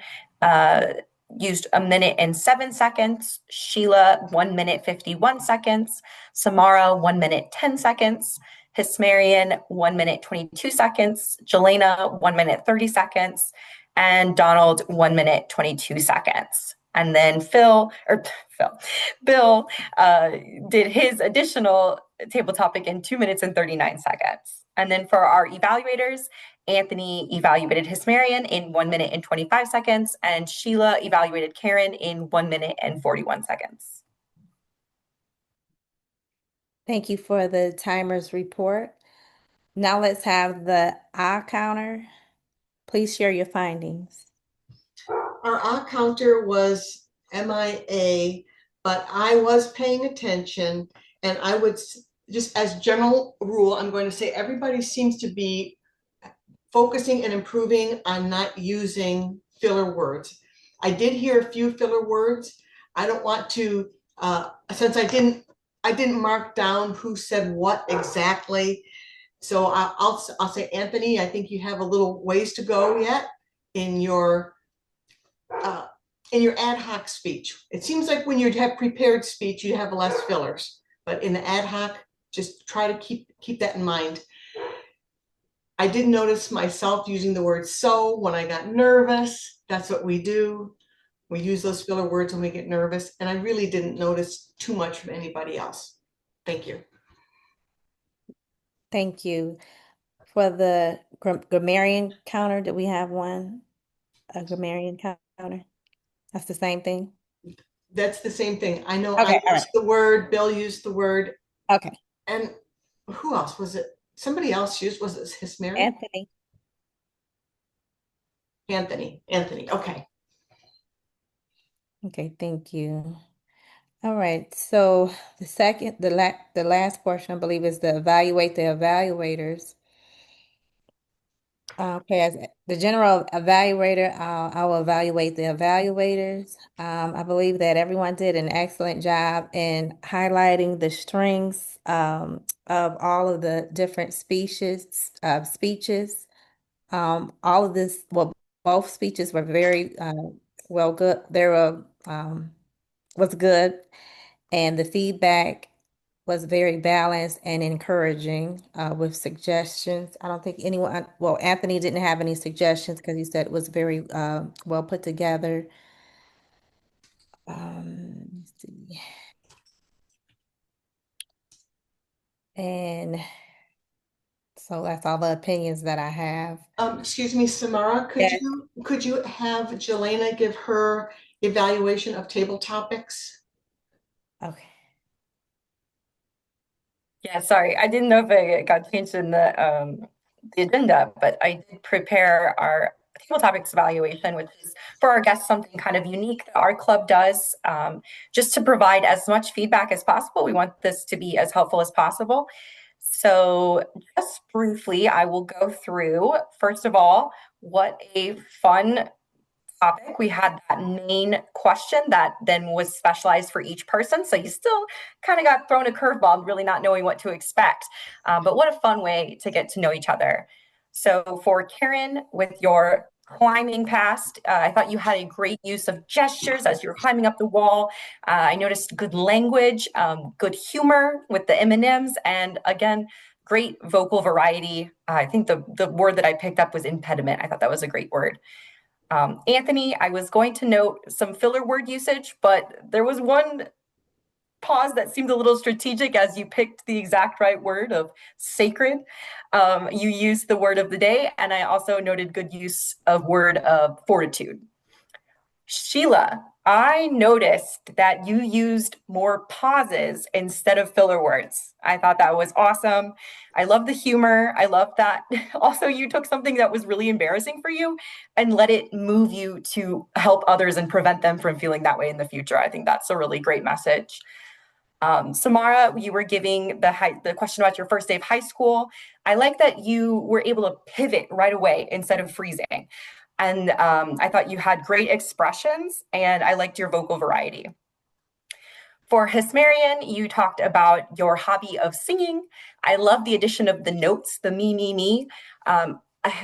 used 1 minute and 7 seconds. Sheila, 1 minute, 51 seconds. Samara, 1 minute, 10 seconds. Hismarian, 1 minute, 22 seconds. Jelena, 1 minute, 30 seconds. And Donald, 1 minute, 22 seconds. And then Bill did his additional table topic in 2 minutes and 39 seconds. And then for our evaluators, Anthony evaluated Hismarian in 1 minute and 25 seconds, and Sheila evaluated Karen in 1 minute and 41 seconds. Thank you for the timers report. Now let's have the eye counter. Please share your findings. Our eye counter was MIA, but I was paying attention, and I would just as general rule, I'm going to say everybody seems to be focusing and improving on not using filler words. I did hear a few filler words. I don't want to, since I didn't mark down who said what exactly. So I'll say, Anthony, I think you have a little ways to go yet in your ad hoc speech. It seems like when you have prepared speech, you have less fillers, but in the ad hoc, just try to keep that in mind. I did notice myself using the word so when I got nervous. That's what we do. We use those filler words when we get nervous, and I really didn't notice too much from anybody else. Thank you. Thank you. For the grammarian counter, did we have one? A grammarian counter? That's the same thing? That's the same thing. I know Okay, I used the word, Bill used the word, Okay, and who else was it? Somebody else used, was it Hismarian? Anthony. Anthony, okay. Okay, thank you. All right, so the last portion, I believe, is the evaluate the evaluators. Okay, as the general evaluator, I will evaluate the evaluators. I believe that everyone did an excellent job in highlighting the strengths of all of the different speeches. All of this, well, both speeches were very well good. They were was good, and the feedback was very balanced and encouraging with suggestions. I don't think anyone, well, Anthony didn't have any suggestions because he said it was very well put together. Let's see. And so that's all the opinions that I have. Excuse me, Samara, Yes. could you have Jelena give her evaluation of table topics? Okay. Yeah, sorry, I didn't know if it got changed in the agenda, but I did prepare our table topics evaluation, which is for our guests something kind of unique that our club does, just to provide as much feedback as possible. We want this to be as helpful as possible. So just briefly, I will go through, first of all, what a fun topic. We had that main question that then was specialized for each person. So you still kind of got thrown a curveball, really not knowing what to expect. But what a fun way to get to know each other. So for Karen, with your climbing past, I thought you had a great use of gestures as you're climbing up the wall. I noticed good language, good humor with the M&Ms, and again, great vocal variety. I think the word that I picked up was impediment. I thought that was a great word. Anthony, I was going to note some filler word usage, but there was one pause that seemed a little strategic as you picked the exact right word of sacred. You used the word of the day, and I also noted good use of word of fortitude. Sheila, I noticed that you used more pauses instead of filler words. I thought that was awesome. I love the humor. I love that. Also, you took something that was really embarrassing for you and let it move you to help others and prevent them from feeling that way in the future. I think that's a really great message. Samara, you were giving the question about your first day of high school. I like that you were able to pivot right away instead of freezing. And I thought you had great expressions, and I liked your vocal variety. For Hismarian, you talked about your hobby of singing. I love the addition of the notes, the me.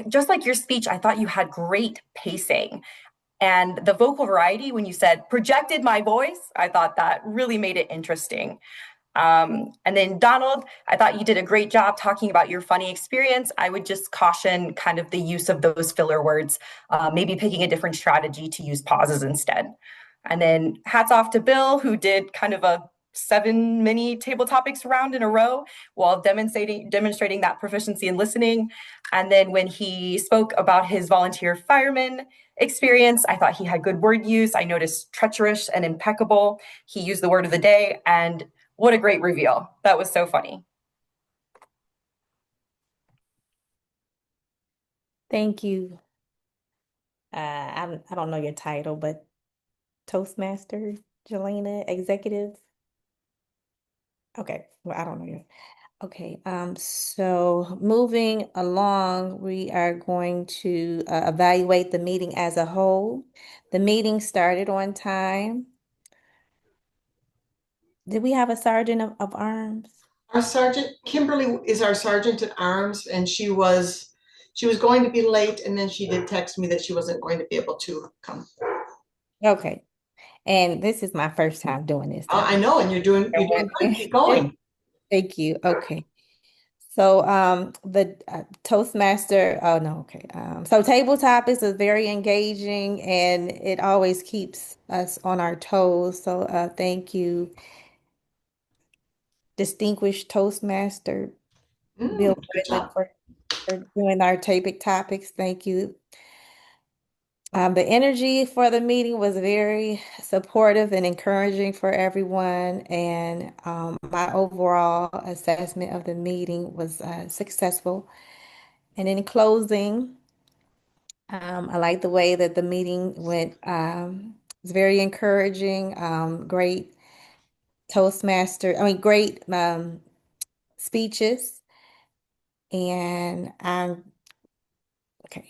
Just like your speech, I thought you had great pacing. And the vocal variety, when you said projected my voice, I thought that really made it interesting. And then Donald, I thought you did a great job talking about your funny experience. I would just caution kind of the use of those filler words, maybe picking a different strategy to use pauses instead. And then hats off to Bill, who did kind of a 7 mini table topics around in a row while demonstrating that proficiency in listening. And then when he spoke about his volunteer fireman experience, I thought he had good word use. I noticed treacherous and impeccable. He used the word of the day, and what a great reveal. That was so funny. Thank you. I don't know your title, but Toastmaster, Jelena, executive. Okay, well, I don't know your. Okay, so moving along, we are going to evaluate the meeting as a whole. The meeting started on time. Did we have a sergeant of arms? Our sergeant, Kimberly is our sergeant at arms, and she was going to be late, and then she did text me that she wasn't going to be able to come. Okay, and this is my first time doing this. I know, and you're doing good. Keep going. Thank you. Okay. So the Toastmaster, oh no, okay. So tabletop is a very engaging and it always keeps us on our toes. So thank you, distinguished Toastmaster Bill Good Bradley, job. for doing our table topics. Thank you. The energy for the meeting was very supportive and encouraging for everyone, and my overall assessment of the meeting was successful. And in closing, I like the way that the meeting went. It's very encouraging. Great great speeches, and okay.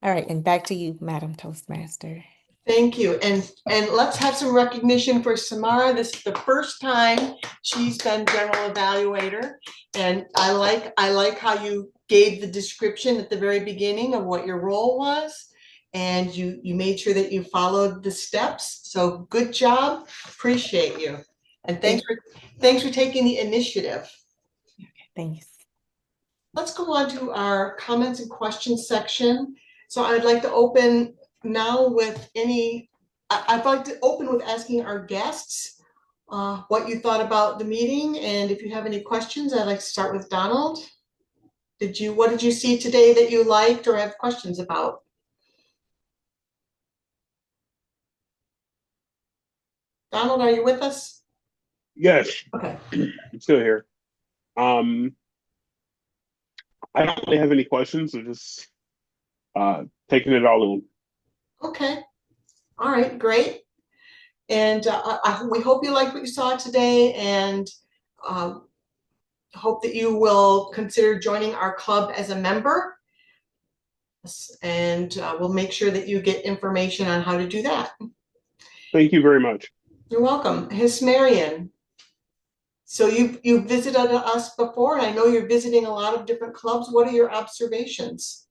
All right, and back to you, Madam Toastmaster. Thank you. And let's have some recognition for Samara. This is the first time she's been general evaluator. And I like how you gave the description at the very beginning of what your role was. And you made sure that you followed the steps. So good job. Appreciate you. And thanks for taking the initiative. Thanks. Let's go on to our comments and questions section. So I'd like to open now with I'd like to open with asking our guests what you thought about the meeting, and if you have any questions, I'd like to start with Donald. What did you see today that you liked or have questions about? Donald, are you with us? Yes. Okay. I'm still here. I don't really have any questions. I'm just taking it all in. Okay. All right, great. And we hope you liked what you saw today, and hope that you will consider joining our club as a member. And we'll make sure that you get information on how to do that. Thank you very much. You're welcome. Miss Marion. So you've visited us before, and I know you're visiting a lot of different clubs. What are your observations?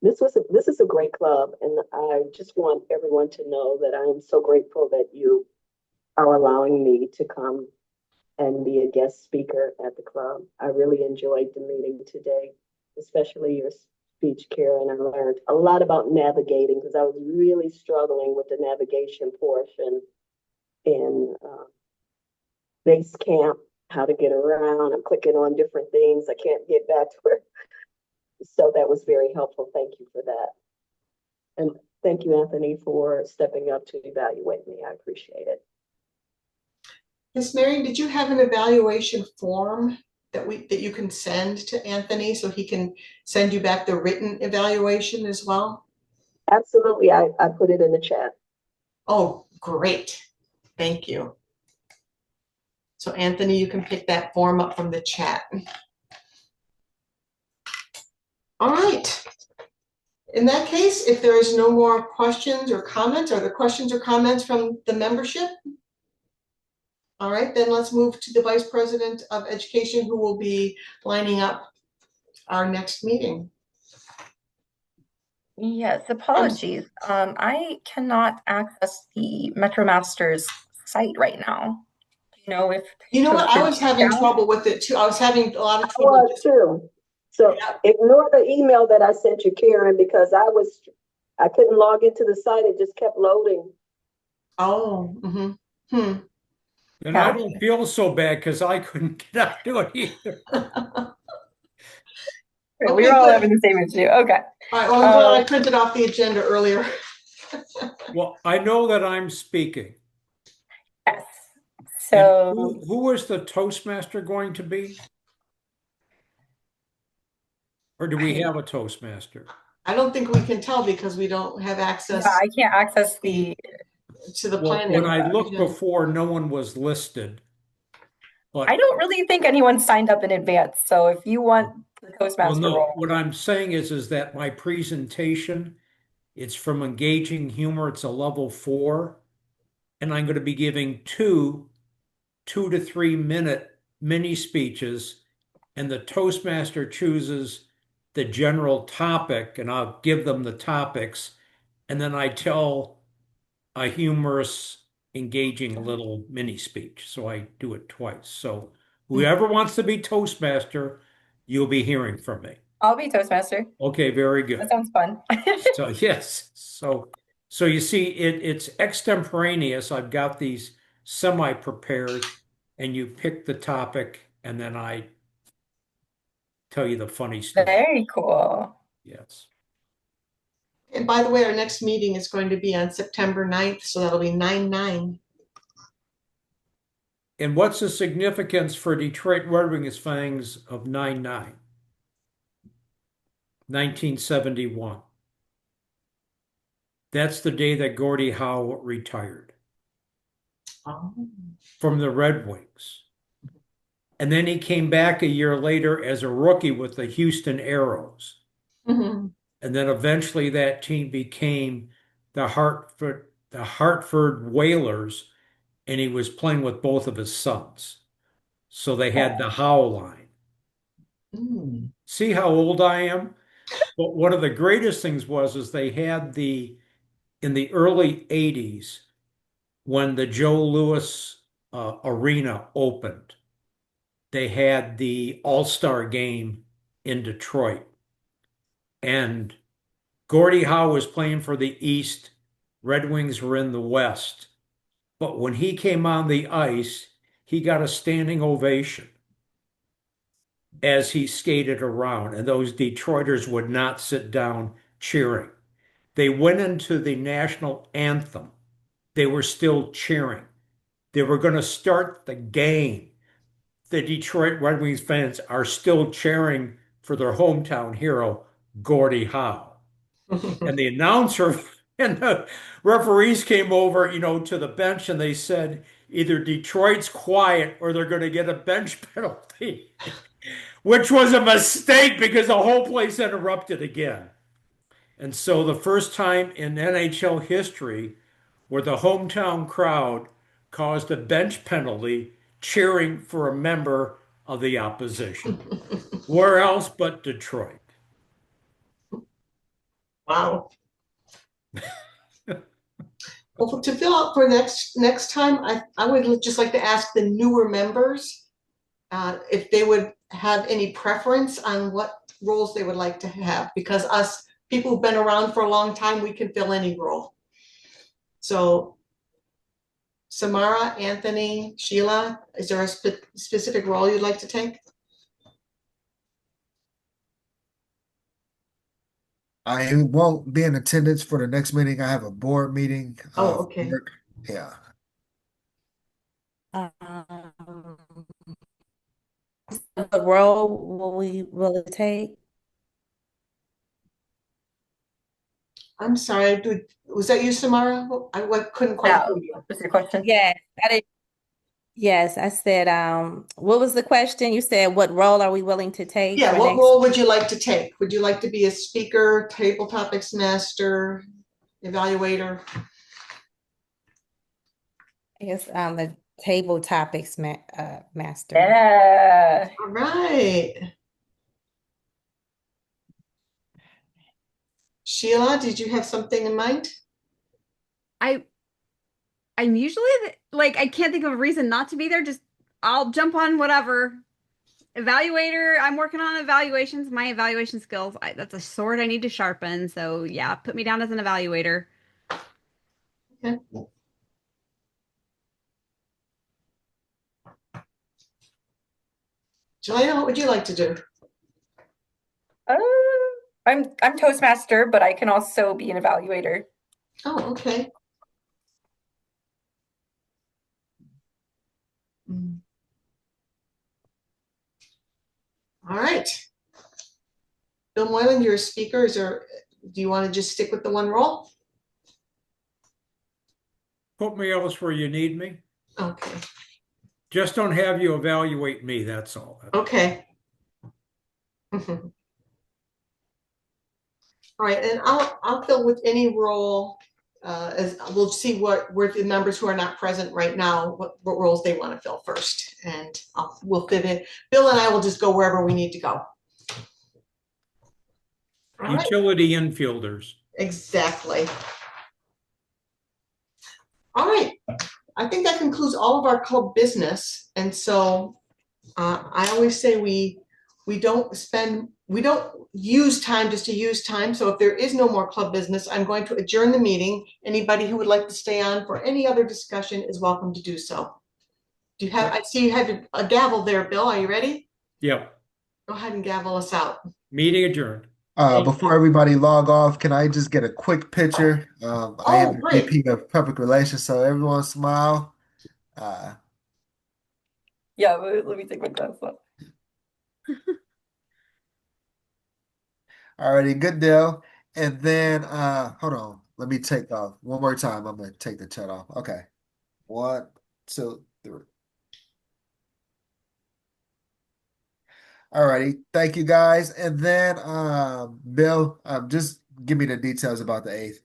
This is a great club, and I just want everyone to know that I am so grateful that you are allowing me to come and be a guest speaker at the club. I really enjoyed the meeting today, especially your speech, Karen. I learned a lot about navigating because I was really struggling with the navigation portion in base camp, how to get around. I'm clicking on different things. I can't get back to where. So that was very helpful. Thank you for that. And thank you, Anthony, for stepping up to evaluate me. I appreciate it. Miss Marion, did you have an evaluation form that you can send to Anthony so he can send you back the written evaluation as well? Absolutely. I put it in the chat. Oh, great. Thank you. So Anthony, you can pick that form up from the chat. All right. In that case, if there is no more questions or comments, are there questions or comments from the membership? All right, then let's move to the Vice President of Education, who will be lining up our next meeting. Yes, apologies. I cannot access the MetroMasters site right now. You know, if You know what? I to was having down- trouble with it too. I was having a lot of I trouble. was too. So Yeah. ignore the email that I sent you, Karen, because I couldn't log into the site. It just kept loading. Oh, Hmm. And I don't feel so bad because I couldn't get out to it either. We Okay, were all good. having the same issue. Okay. All right, well, I'm glad I printed off the agenda earlier. Well, I know that I'm speaking. Yes. And So who is the Toastmaster going to be? Or do we have a Toastmaster? I don't think we can tell because we don't have access yeah, I can't access the. to the Well, planning. when I looked before, no one was listed. I But don't really think anyone signed up in advance. So if you want the well, Toastmaster no, role, what I'm saying is that my presentation, it's from engaging humor. It's a level 4, and I'm going to be giving two 2 to 3 minute mini speeches, and the Toastmaster chooses the general topic, and I'll give them the topics, and then I tell a humorous, engaging little mini speech. So I do it twice. So whoever wants to be Toastmaster, you'll be hearing from me. I'll be Toastmaster. Okay, very That good. sounds fun. So yes, so you see, it's extemporaneous. I've got these semi-prepared, and you pick the topic, and then I tell you the funny story. Very cool. Yes. And by the way, our next meeting is going to be on September 9th, so that'll be 9/9. And what's the significance for Detroit Red Wings fans of 9/9, 1971? That's the day that Gordie Howe retired Oh. from the Red Wings. And then he came back a year later as a rookie with the Houston Aeros. Mhm. And then eventually that team became the Hartford Whalers, and he was playing with both of his sons. So they had the Howe line. Mm. See how old I am? But one of the greatest things is they had in the early 80s, when the Joe Louis Arena opened, they had the All-Star game in Detroit. And Gordie Howe was playing for the East. Red Wings were in the West. But when he came on the ice, he got a standing ovation as he skated around, and those Detroiters would not sit down cheering. They went into the national anthem. They were still cheering. They were going to start the game. The Detroit Red Wings fans are still cheering for their hometown hero, Gordie Howe. And the announcer and the referees came over, to the bench, and they said, either Detroit's quiet or they're going to get a bench penalty, which was a mistake because the whole place interrupted again. And so the first time in NHL history where the hometown crowd caused a bench penalty cheering for a member of the opposition. Where else but Detroit? Wow. Well, to fill out for next time, I would just like to ask the newer members if they would have any preference on what roles they would like to have, because us people who've been around for a long time, we can fill any role. So Samara, Anthony, Sheila, is there a specific role you'd like to take? I won't be in attendance for the next meeting. I have a board meeting. Oh, okay. Work. Yeah. Um, what role will it take? I'm sorry, was that you, Samara? I couldn't quite Yeah. hear you. What's your question? Yes, yes, I said, what was the question? You said, what role are we willing to take Yeah, for what next? role would you like to take? Would you like to be a speaker, table topics master, evaluator? I guess the table topics master. Yeah. All right. Sheila, did you have something in mind? I'm usually like I can't think of a reason not to be there. Just I'll jump on whatever. Evaluator, I'm working on evaluations, my evaluation skills. That's a sword I need to sharpen. So yeah, put me down as an evaluator. Okay. Joanna, what would you like to do? Uh, I'm Toastmaster, but I can also be an evaluator. Oh, okay. All right. Bill Moylan, you're a speaker. Do you want to just stick with the one role? Put me else where you need me. Okay. Just don't have you evaluate me, that's all. Okay. All right, and I'll fill with any role as we'll see where the members who are not present right now, what roles they want to fill first, and we'll fit in. Bill and I will just go wherever we need to go. All right. Utility infielders. Exactly. All right. I think that concludes all of our club business, and so I always say we don't use time just to use time. So if there is no more club business, I'm going to adjourn the meeting. Anybody who would like to stay on for any other discussion is welcome to do so. I see you had a gavel there, Bill. Are you ready? Yep. Go ahead and gavel us out. Meeting adjourned. Before everybody log off, can I just get a quick picture? I am the great. VP of Public Relations, so everyone smile. Yeah, let me take my glasses off. Alrighty, good deal. And then, hold on. Let me take off one more time. I'm gonna take the chat off. Okay. 1, 2, 3. Alrighty, thank you guys. And then, Bill, just give me the details about the 8th.